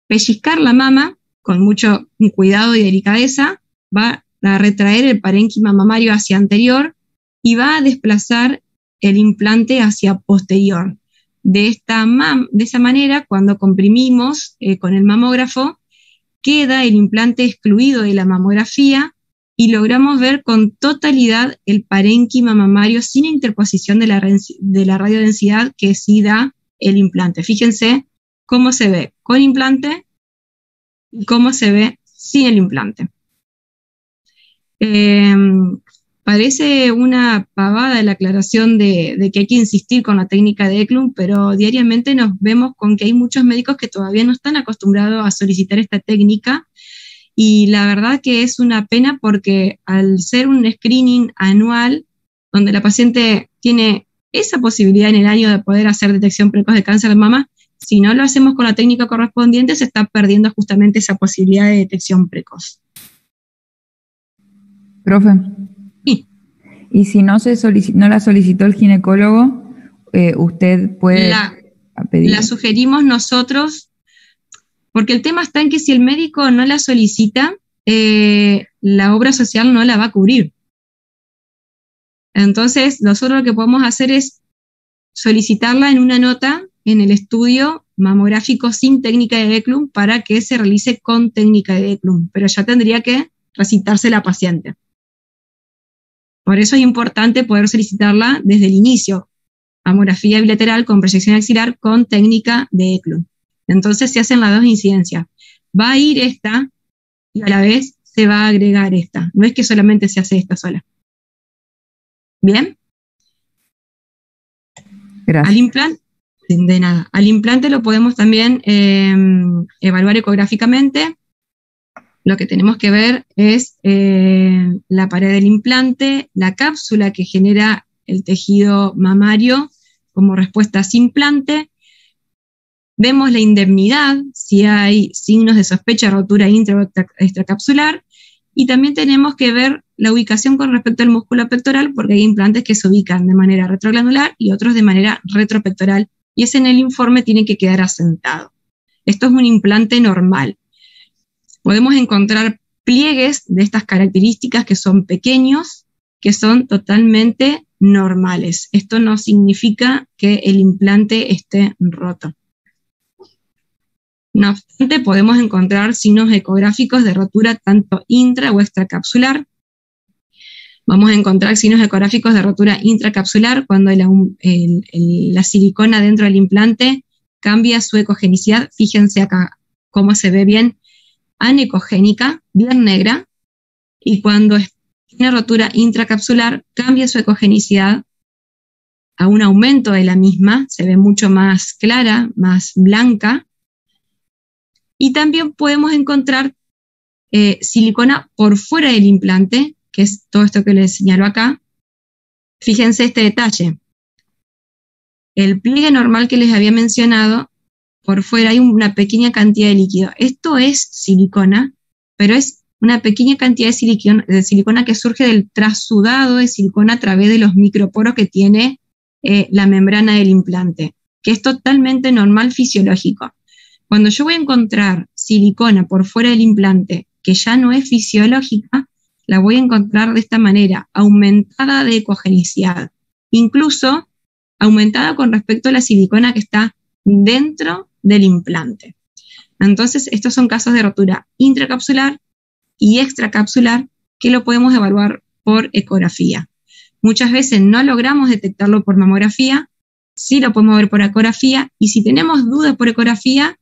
pellizcar la mama con mucho cuidado y delicadeza, va a retraer el parénquima mamario hacia anterior y va a desplazar el implante hacia posterior. De esa manera, cuando comprimimos con el mamógrafo, queda el implante excluido de la mamografía y logramos ver con totalidad el parénquima mamario sin interposición de la radiodensidad que sí da el implante. Fíjense cómo se ve con implante y cómo se ve sin el implante. Parece una pavada la aclaración de que hay que insistir con la técnica de Eklund, pero diariamente nos vemos con que hay muchos médicos que todavía no están acostumbrados a solicitar esta técnica, y la verdad que es una pena porque al ser un screening anual, donde la paciente tiene esa posibilidad en el año de poder hacer detección precoz de cáncer de mama, si no lo hacemos con la técnica correspondiente, se está perdiendo justamente esa posibilidad de detección precoz. Profe. Sí. Y si no no la solicitó el ginecólogo, usted puede pedir. La sugerimos nosotros, porque el tema está en que si el médico no la solicita, la obra social no la va a cubrir. Entonces, nosotros lo que podemos hacer es solicitarla en una nota en el estudio mamográfico sin técnica de Eklund para que se realice con técnica de Eklund, pero ya tendría que recitarse la paciente. Por eso es importante poder solicitarla desde el inicio, mamografía bilateral con proyección axilar con técnica de Eklund. Entonces se hacen las dos incidencias. Va a ir esta y a la vez se va a agregar esta. No es que solamente se hace esta sola. ¿Bien? Gracias. Al implante, de nada. Al implante lo podemos también evaluar ecográficamente. Lo que tenemos que ver es la pared del implante, la cápsula que genera el tejido mamario como respuesta a ese implante. Vemos la indemnidad, si hay signos de sospecha de rotura intra o extracapsular, y también tenemos que ver la ubicación con respecto al músculo pectoral, porque hay implantes que se ubican de manera retroglandular y otros de manera retropectoral, y ese en el informe tiene que quedar asentado. Esto es un implante normal. Podemos encontrar pliegues de estas características que son pequeños, que son totalmente normales. Esto no significa que el implante esté roto. No obstante, podemos encontrar signos ecográficos de rotura tanto intra o extracapsular. Vamos a encontrar signos ecográficos de rotura intracapsular cuando la silicona dentro del implante cambia su ecogenicidad. Fíjense acá cómo se ve bien, anecogénica, bien negra, y cuando tiene rotura intracapsular cambia su ecogenicidad a un aumento de la misma, se ve mucho más clara, más blanca. Y también podemos encontrar silicona por fuera del implante, que es todo esto que les señalo acá. Fíjense este detalle. El pliegue normal que les había mencionado, por fuera hay una pequeña cantidad de líquido. Esto es silicona, pero es una pequeña cantidad de silicona que surge del trasudado de silicona a través de los microporos que tiene la membrana del implante, que es totalmente normal, fisiológico. Cuando yo voy a encontrar silicona por fuera del implante, que ya no es fisiológica, la voy a encontrar de esta manera, aumentada de ecogenicidad, incluso aumentada con respecto a la silicona que está dentro del implante. Entonces, estos son casos de rotura intracapsular y extracapsular que lo podemos evaluar por ecografía. Muchas veces no logramos detectarlo por mamografía, sí lo podemos ver por ecografía, y si tenemos dudas por ecografía,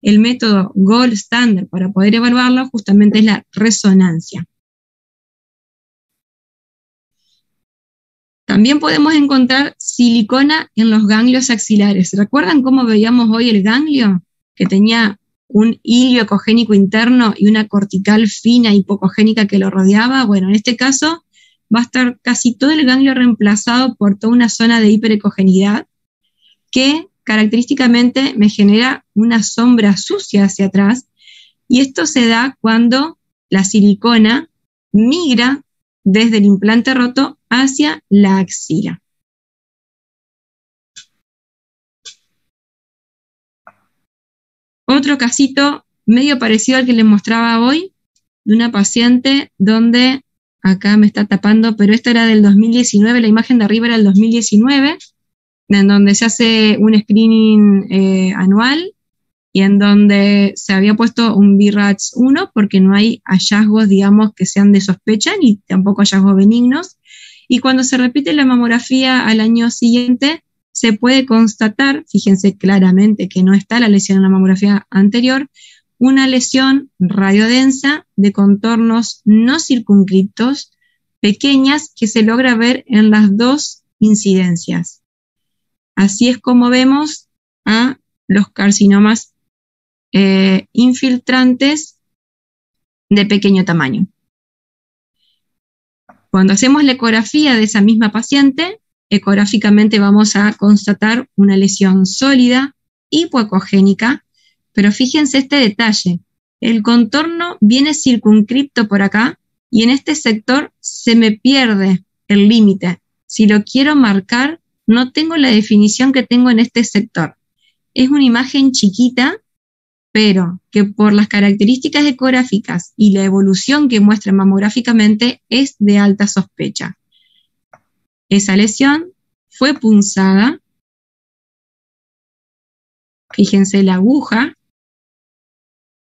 el método gold standard para poder evaluarlo justamente es la resonancia. También podemos encontrar silicona en los ganglios axilares. ¿Recuerdan cómo veíamos hoy el ganglio? Que tenía un hilio ecogénico interno y una cortical fina hipocogénica que lo rodeaba. Bueno, en este caso va a estar casi todo el ganglio reemplazado por toda una zona de hiperecogenidad que característicamente me genera una sombra sucia hacia atrás, y esto se da cuando la silicona migra desde el implante roto hacia la axila. Otro casito medio parecido al que les mostraba hoy, de una paciente donde, acá me está tapando, pero esta era del 2019, la imagen de arriba era del 2019, en donde se hace un screening anual y en donde se había puesto un BRAF 1 porque no hay hallazgos, digamos, que sean de sospecha ni tampoco hallazgos benignos. Y cuando se repite la mamografía al año siguiente, se puede constatar, fíjense claramente que no está la lesión en la mamografía anterior, una lesión radiodensa de contornos no circunscriptos, pequeñas, que se logra ver en las dos incidencias. Así es como vemos a los carcinomas infiltrantes de pequeño tamaño. Cuando hacemos la ecografía de esa misma paciente, ecográficamente vamos a constatar una lesión sólida, hipoecogénica, pero fíjense este detalle. El contorno viene circunscripto por acá y en este sector se me pierde el límite. Si lo quiero marcar, no tengo la definición que tengo en este sector. Es una imagen chiquita, pero que por las características ecográficas y la evolución que muestra mamográficamente es de alta sospecha. Esa lesión fue punzada. Fíjense la aguja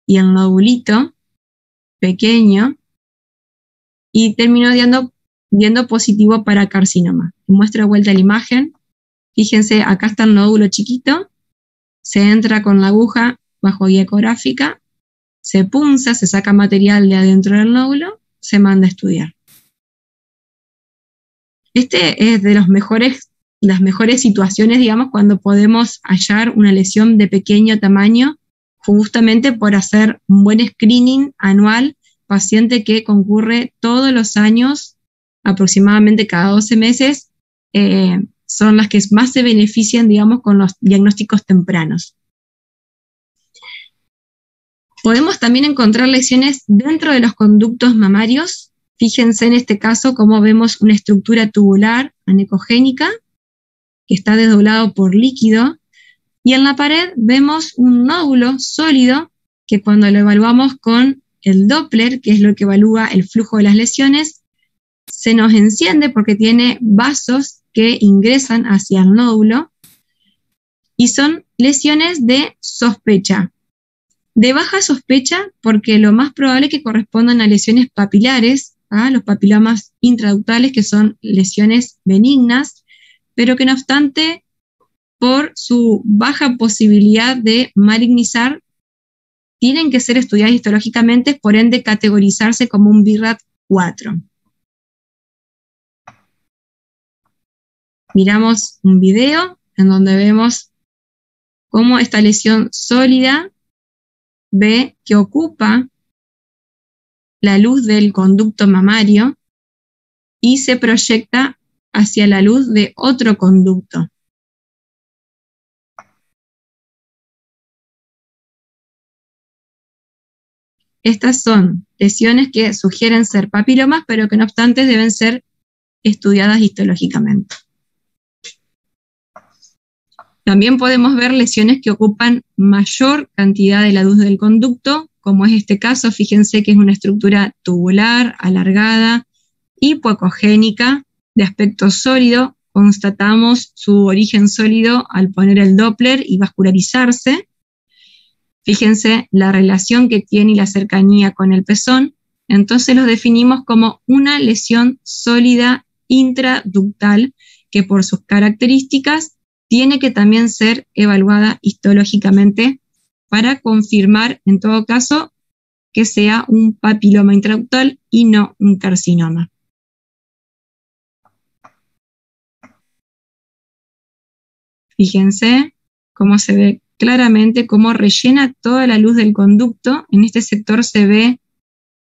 y el nodulito pequeño y terminó dando positivo para carcinoma. Muestro de vuelta la imagen. Fíjense, acá está el nódulo chiquito, se entra con la aguja bajo guía ecográfica, se punza, se saca material de adentro del nódulo, se manda a estudiar. Este es de las mejores situaciones, digamos, cuando podemos hallar una lesión de pequeño tamaño, justamente por hacer un buen screening anual, paciente que concurre todos los años, aproximadamente cada 12 meses, son las que más se benefician, digamos, con los diagnósticos tempranos. Podemos también encontrar lesiones dentro de los conductos mamarios. Fíjense en este caso cómo vemos una estructura tubular anecogénica que está desdoblado por líquido, y en la pared vemos un nódulo sólido que cuando lo evaluamos con el Doppler, que es lo que evalúa el flujo de las lesiones, se nos enciende porque tiene vasos que ingresan hacia el nódulo y son lesiones de sospecha. De baja sospecha porque lo más probable es que correspondan a lesiones papilares, los papilomas intraductales, que son lesiones benignas, pero que no obstante, por su baja posibilidad de malignizar, tienen que ser estudiadas histológicamente, por ende categorizarse como un BIRAT 4. Miramos un video en donde vemos cómo esta lesión sólida ve que ocupa la luz del conducto mamario y se proyecta hacia la luz de otro conducto. Estas son lesiones que sugieren ser papilomas, pero que no obstante deben ser estudiadas histológicamente. También podemos ver lesiones que ocupan mayor cantidad de la luz del conducto, como es este caso. Fíjense que es una estructura tubular, alargada, hipoecogénica, de aspecto sólido. Constatamos su origen sólido al poner el Doppler y vascularizarse. Fíjense la relación que tiene y la cercanía con el pezón. Entonces los definimos como una lesión sólida intraductal que por sus características tiene que también ser evaluada histológicamente para confirmar, en todo caso, que sea un papiloma intraductal y no un carcinoma. Fíjense cómo se ve claramente cómo rellena toda la luz del conducto. En este sector se ve,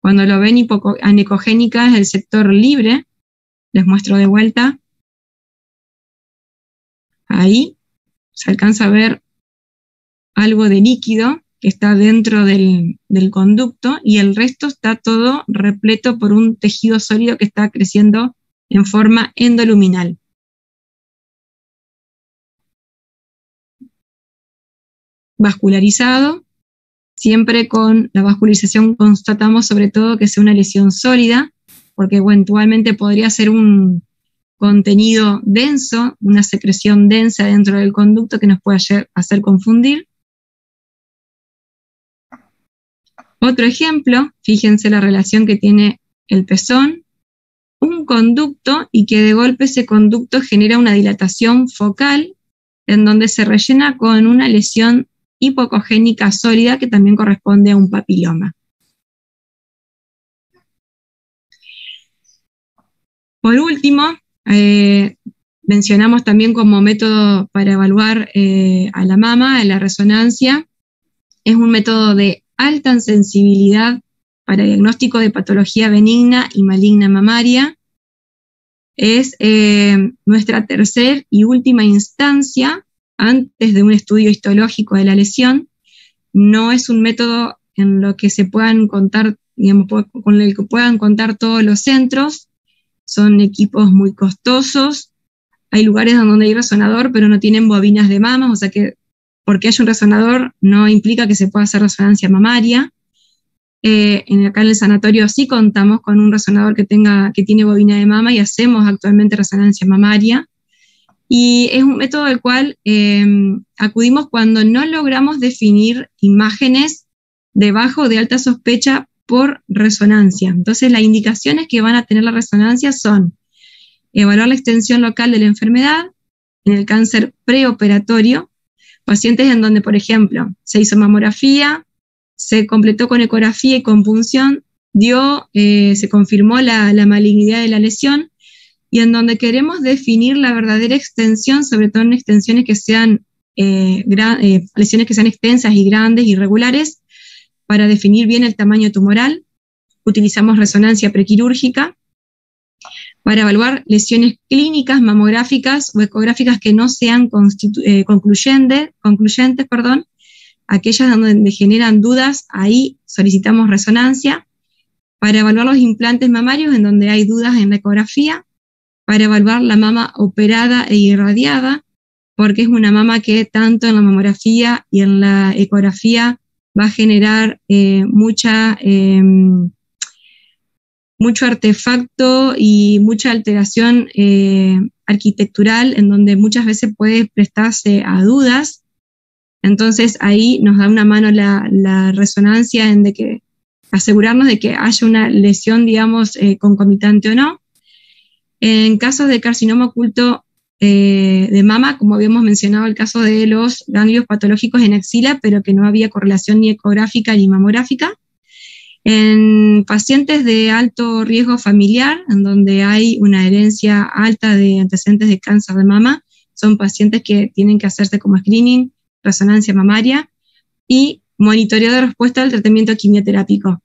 cuando lo ven anecogénica, es el sector libre. Les muestro de vuelta. Ahí se alcanza a ver algo de líquido que está dentro del conducto y el resto está todo repleto por un tejido sólido que está creciendo en forma endoluminal. Vascularizado, siempre con la vascularización constatamos sobre todo que sea una lesión sólida, porque eventualmente podría ser un contenido denso, una secreción densa dentro del conducto que nos puede hacer confundir. Otro ejemplo, fíjense la relación que tiene el pezón, un conducto y que de golpe ese conducto genera una dilatación focal en donde se rellena con una lesión hipoecogénica sólida que también corresponde a un papiloma. Por último, mencionamos también como método para evaluar a la mama, la resonancia. Es un método de alta sensibilidad para diagnóstico de patología benigna y maligna mamaria. Es nuestra tercera y última instancia antes de un estudio histológico de la lesión. No es un método en lo que se puedan contar, digamos, con el que puedan contar todos los centros. Son equipos muy costosos. Hay lugares donde hay resonador, pero no tienen bobinas de mama, o sea que porque haya un resonador no implica que se pueda hacer resonancia mamaria. Acá en el sanatorio sí contamos con un resonador que tiene bobina de mama y hacemos actualmente resonancia mamaria. Y es un método al cual acudimos cuando no logramos definir imágenes de baja o de alta sospecha por resonancia. Entonces las indicaciones que van a tener la resonancia son evaluar la extensión local de la enfermedad en el cáncer preoperatorio, pacientes en donde, por ejemplo, se hizo mamografía, se completó con ecografía y con punción, se confirmó la malignidad de la lesión, y en donde queremos definir la verdadera extensión, sobre todo en extensiones que sean lesiones que sean extensas y grandes, irregulares, para definir bien el tamaño tumoral. Utilizamos resonancia prequirúrgica para evaluar lesiones clínicas, mamográficas o ecográficas que no sean concluyentes, aquellas donde generan dudas, ahí solicitamos resonancia. Para evaluar los implantes mamarios en donde hay dudas en la ecografía, para evaluar la mama operada e irradiada, porque es una mama que tanto en la mamografía y en la ecografía va a generar mucho artefacto y mucha alteración arquitectural, en donde muchas veces puede prestarse a dudas. Entonces ahí nos da una mano la resonancia en de que asegurarnos de que haya una lesión, digamos, concomitante o no. En casos de carcinoma oculto de mama, como habíamos mencionado el caso de los ganglios patológicos en axila, pero que no había correlación ni ecográfica ni mamográfica. En pacientes de alto riesgo familiar, en donde hay una herencia alta de antecedentes de cáncer de mama, son pacientes que tienen que hacerse como screening, resonancia mamaria y monitoreo de respuesta al tratamiento quimioterápico.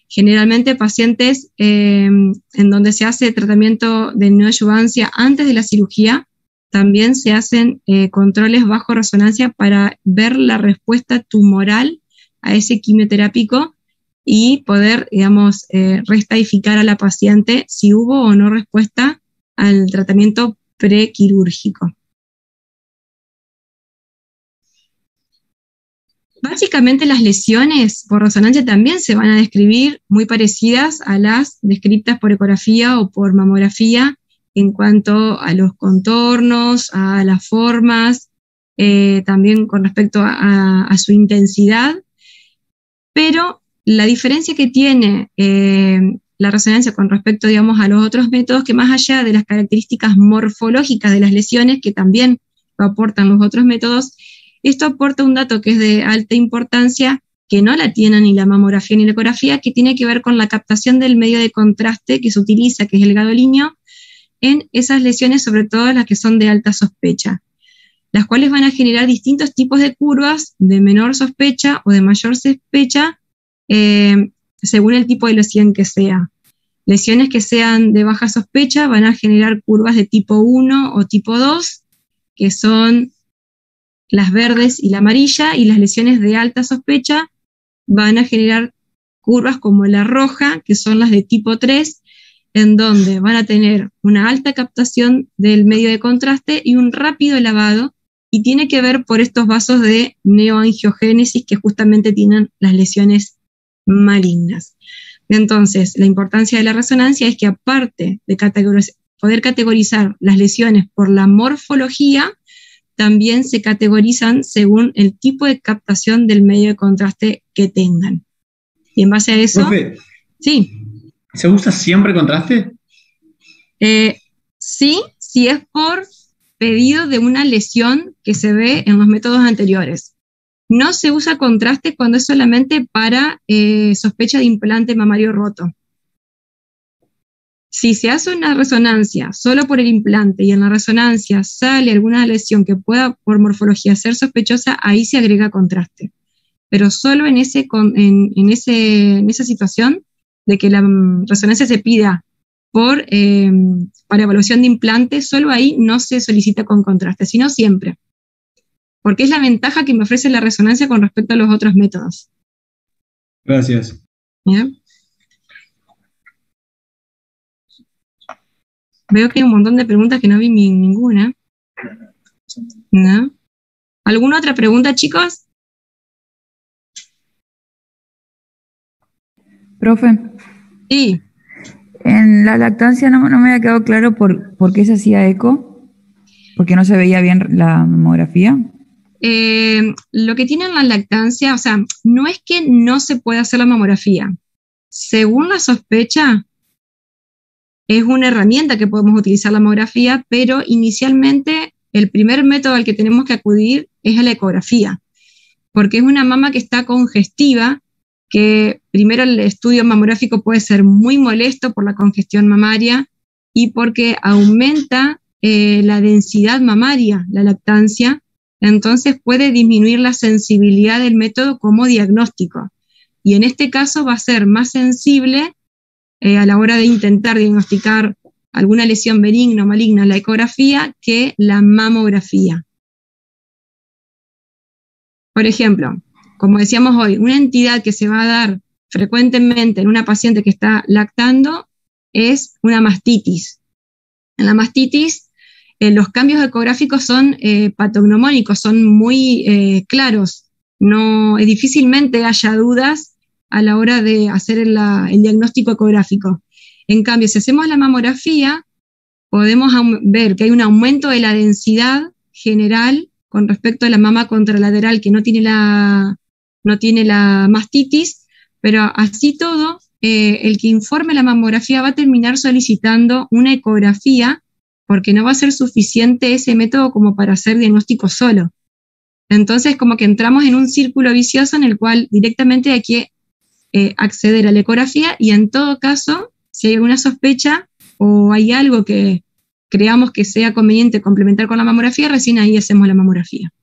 Generalmente pacientes en donde se hace tratamiento de neoadyuvancia antes de la cirugía, también se hacen controles bajo resonancia para ver la respuesta tumoral a ese quimioterápico y poder, digamos, reestadificar a la paciente si hubo o no respuesta al tratamiento prequirúrgico. Básicamente las lesiones por resonancia también se van a describir muy parecidas a las descritas por ecografía o por mamografía en cuanto a los contornos, a las formas, también con respecto a su intensidad, pero la diferencia que tiene la resonancia con respecto, digamos, a los otros métodos, que más allá de las características morfológicas de las lesiones, que también lo aportan los otros métodos, esto aporta un dato que es de alta importancia, que no la tiene ni la mamografía ni la ecografía, que tiene que ver con la captación del medio de contraste que se utiliza, que es el gadolínio, en esas lesiones, sobre todo las que son de alta sospecha, las cuales van a generar distintos tipos de curvas de menor sospecha o de mayor sospecha, según el tipo de lesión que sea. Lesiones que sean de baja sospecha van a generar curvas de tipo 1 o tipo 2, que son las verdes y la amarilla, y las lesiones de alta sospecha van a generar curvas como la roja, que son las de tipo 3, en donde van a tener una alta captación del medio de contraste y un rápido lavado, y tiene que ver por estos vasos de neoangiogénesis que justamente tienen las lesiones malignas. Entonces, la importancia de la resonancia es que aparte de poder categorizar las lesiones por la morfología, también se categorizan según el tipo de captación del medio de contraste que tengan. Y en base a eso... Profe, sí. ¿Se usa siempre contraste? Sí, si es por pedido de una lesión que se ve en los métodos anteriores. No se usa contraste cuando es solamente para sospecha de implante mamario roto. Si se hace una resonancia solo por el implante y en la resonancia sale alguna lesión que pueda por morfología ser sospechosa, ahí se agrega contraste. Pero solo en esa situación de que la resonancia se pida para evaluación de implante, solo ahí no se solicita con contraste, sino siempre. porque es la ventaja que me ofrece la resonancia con respecto a los otros métodos. Gracias. ¿Bien? Veo que hay un montón de preguntas que no vi ninguna. ¿No? ¿Alguna otra pregunta, chicos? Profe, Sí. en la lactancia no me había quedado claro por qué se hacía eco, porque no se veía bien la mamografía. Lo que tiene la lactancia, o sea, no es que no se pueda hacer la mamografía. Según la sospecha, es una herramienta que podemos utilizar la mamografía, pero inicialmente el primer método al que tenemos que acudir es a la ecografía, porque es una mama que está congestiva, que primero el estudio mamográfico puede ser muy molesto por la congestión mamaria y porque aumenta la densidad mamaria, la lactancia, entonces puede disminuir la sensibilidad del método como diagnóstico. Y en este caso va a ser más sensible a la hora de intentar diagnosticar alguna lesión benigna o maligna, la ecografía, que la mamografía. Por ejemplo, como decíamos hoy, una entidad que se va a dar frecuentemente en una paciente que está lactando es una mastitis. En la mastitis, los cambios ecográficos son patognomónicos, son muy claros. No, difícilmente haya dudas a la hora de hacer el diagnóstico ecográfico. En cambio, si hacemos la mamografía, podemos ver que hay un aumento de la densidad general con respecto a la mama contralateral que no tiene la mastitis, pero así todo, el que informe la mamografía va a terminar solicitando una ecografía porque no va a ser suficiente ese método como para hacer diagnóstico solo. Entonces, como que entramos en un círculo vicioso en el cual directamente hay que acceder a la ecografía y en todo caso, si hay alguna sospecha o hay algo que creamos que sea conveniente complementar con la mamografía, recién ahí hacemos la mamografía.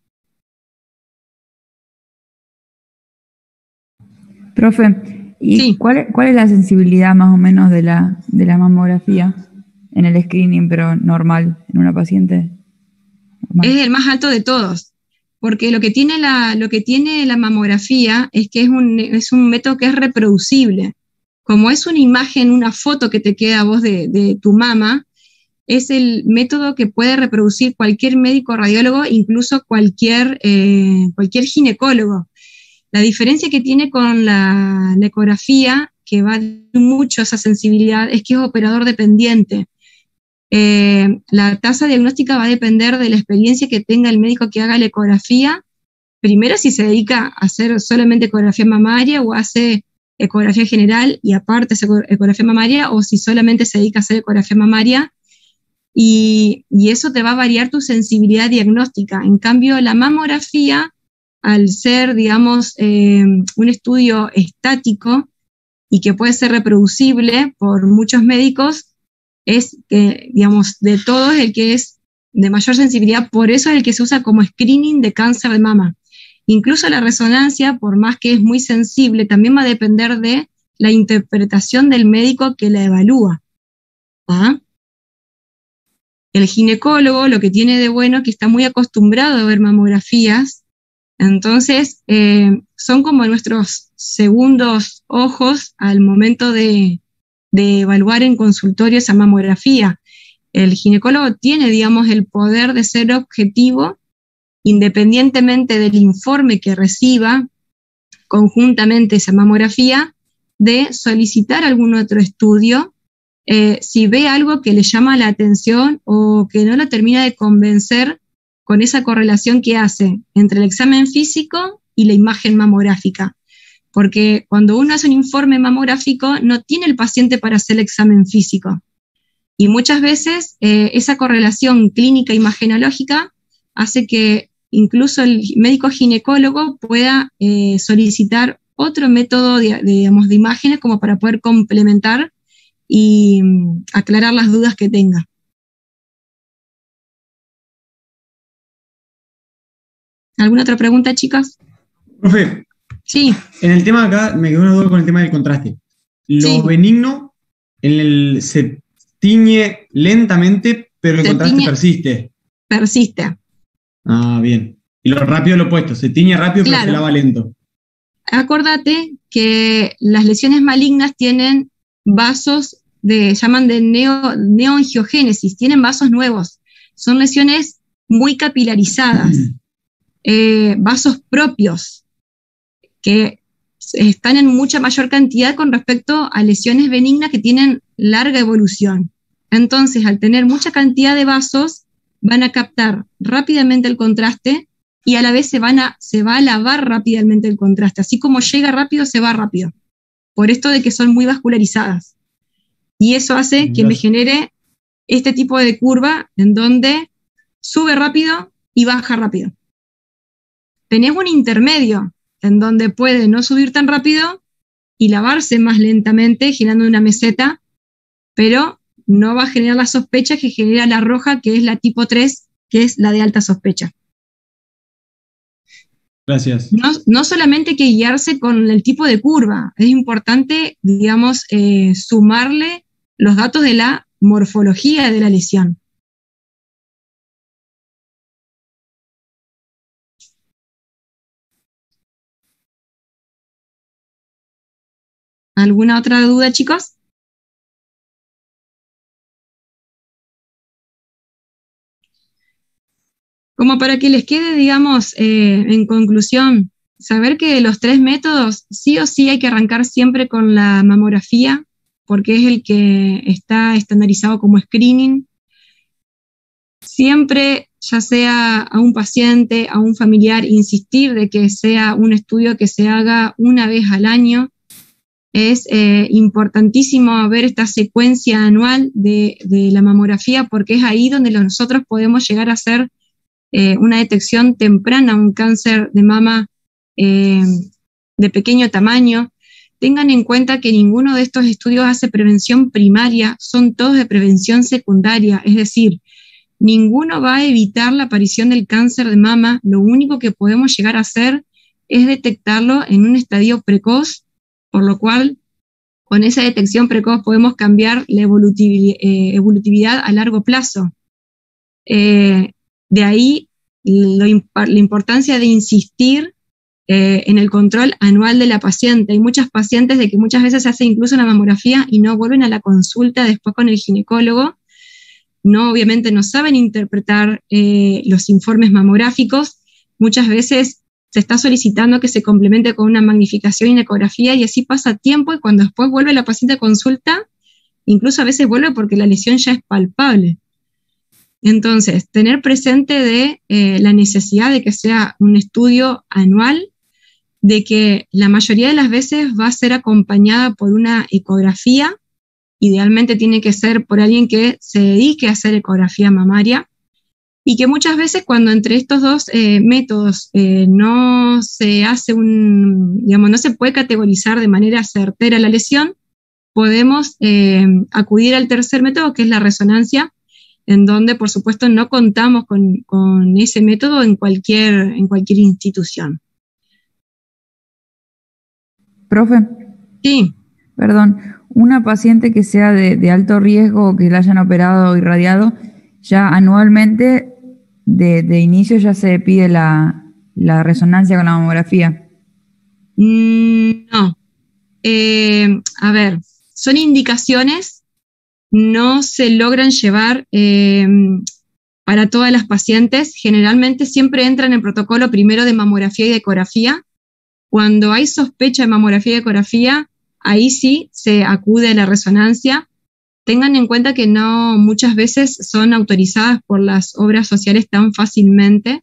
Profe, ¿y Sí. cuál es la sensibilidad más o menos de la mamografía en el screening, pero normal, en una paciente normal? Es el más alto de todos, porque lo que tiene la mamografía es que es un método que es reproducible. Como es una imagen, una foto que te queda a vos de tu mama, es el método que puede reproducir cualquier médico radiólogo, incluso cualquier ginecólogo. La diferencia que tiene con la ecografía, que va mucho a esa sensibilidad, es que es operador dependiente. La tasa diagnóstica va a depender de la experiencia que tenga el médico que haga la ecografía. Primero, si se dedica a hacer solamente ecografía mamaria o hace ecografía general y aparte hace ecografía mamaria, o si solamente se dedica a hacer ecografía mamaria. Y eso te va a variar tu sensibilidad diagnóstica. En cambio, la mamografía, al ser, digamos, un estudio estático y que puede ser reproducible por muchos médicos, es, digamos, de todos el que es de mayor sensibilidad, por eso es el que se usa como screening de cáncer de mama. Incluso la resonancia, por más que es muy sensible, también va a depender de la interpretación del médico que la evalúa. ¿Ah? El ginecólogo lo que tiene de bueno es que está muy acostumbrado a ver mamografías, entonces son como nuestros segundos ojos al momento de evaluar en consultorio esa mamografía. El ginecólogo tiene, digamos, el poder de ser objetivo independientemente del informe que reciba conjuntamente esa mamografía, de solicitar algún otro estudio si ve algo que le llama la atención o que no lo termina de convencer con esa correlación que hace entre el examen físico y la imagen mamográfica. Porque cuando uno hace un informe mamográfico, no tiene el paciente para hacer el examen físico. Y muchas veces esa correlación clínica imagenológica hace que incluso el médico ginecólogo pueda solicitar otro método digamos, de imágenes como para poder complementar y aclarar las dudas que tenga. ¿Alguna otra pregunta, chicas? Profe, Sí. en el tema acá me quedó una duda con el tema del contraste. Lo benigno se tiñe lentamente, pero el contraste persiste. Persiste. Ah, bien. Y lo rápido lo opuesto, se tiñe rápido pero se lava lento. Acordate que las lesiones malignas tienen vasos llaman de neoangiogénesis, tienen vasos nuevos. Son lesiones muy capilarizadas, vasos propios, que están en mucha mayor cantidad con respecto a lesiones benignas que tienen larga evolución. Entonces, al tener mucha cantidad de vasos, van a captar rápidamente el contraste y a la vez se va a lavar rápidamente el contraste. Así como llega rápido, se va rápido. Por esto de que son muy vascularizadas. Y eso hace que me genere este tipo de curva en donde sube rápido y baja rápido. Tenés un intermedio en donde puede no subir tan rápido y lavarse más lentamente, girando una meseta, pero no va a generar la sospecha que genera la roja, que es la tipo 3, que es la de alta sospecha. Gracias. No solamente hay que guiarse con el tipo de curva, es importante, digamos, sumarle los datos de la morfología de la lesión. ¿Alguna otra duda, chicos? Como para que les quede, digamos, en conclusión, saber que los 3 métodos sí o sí hay que arrancar siempre con la mamografía, porque es el que está estandarizado como screening. Siempre, ya sea a un paciente, a un familiar, insistir de que sea un estudio que se haga una vez al año. Es importantísimo ver esta secuencia anual de la mamografía, porque es ahí donde nosotros podemos llegar a hacer una detección temprana, un cáncer de mama de pequeño tamaño. Tengan en cuenta que ninguno de estos estudios hace prevención primaria, son todos de prevención secundaria, es decir, ninguno va a evitar la aparición del cáncer de mama. Lo único que podemos llegar a hacer es detectarlo en un estadio precoz, por lo cual con esa detección precoz podemos cambiar la evolutividad a largo plazo. De ahí la importancia de insistir en el control anual de la paciente. Hay muchas pacientes de que muchas veces se hace incluso una mamografía y no vuelven a la consulta después con el ginecólogo. Obviamente no saben interpretar los informes mamográficos. Muchas veces se está solicitando que se complemente con una magnificación y una ecografía y así pasa tiempo y cuando después vuelve la paciente a consulta, incluso a veces vuelve porque la lesión ya es palpable. Entonces, tener presente de la necesidad de que sea un estudio anual, de que la mayoría de las veces va a ser acompañada por una ecografía, idealmente tiene que ser por alguien que se dedique a hacer ecografía mamaria, y que muchas veces cuando entre estos dos métodos no se hace no se puede categorizar de manera certera la lesión, podemos acudir al tercer método, que es la resonancia, en donde por supuesto no contamos con ese método en cualquier institución. Profe. Sí. Perdón, una paciente que sea de alto riesgo, que la hayan operado o irradiado, ya anualmente de inicio ya se pide la resonancia con la mamografía. No. A ver, son indicaciones, no se logran llevar para todas las pacientes. Generalmente siempre entran en el protocolo primero de mamografía y de ecografía. Cuando hay sospecha de mamografía y ecografía, ahí sí se acude a la resonancia. Tengan en cuenta que no muchas veces son autorizadas por las obras sociales tan fácilmente.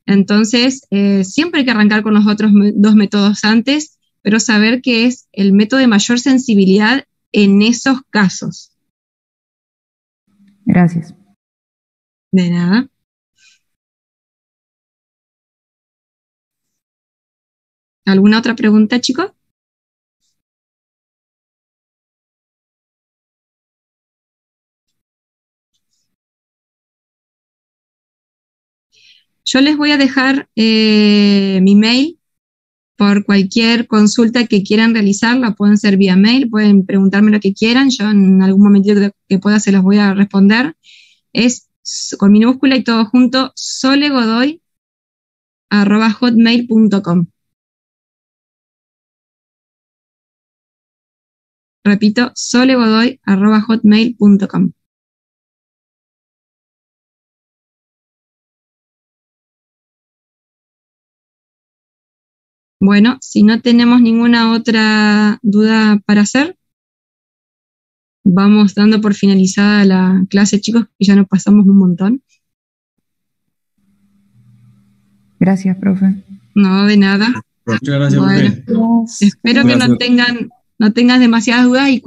Entonces, siempre hay que arrancar con los otros dos métodos antes, pero saber que es el método de mayor sensibilidad en esos casos. Gracias. De nada. ¿Alguna otra pregunta, chicos? Yo les voy a dejar mi mail por cualquier consulta que quieran realizar, la pueden hacer vía mail, pueden preguntarme lo que quieran, yo en algún momento que pueda se los voy a responder. Es con minúscula y todo junto, solegodoy solegodoy@hotmail.com. Repito, solegodoy@hotmail.com. Bueno, si no tenemos ninguna otra duda para hacer, vamos dando por finalizada la clase, chicos, que ya nos pasamos un montón. Gracias, profe. No, de nada. Muchas gracias, Bueno, profe. espero que no tengan demasiadas dudas y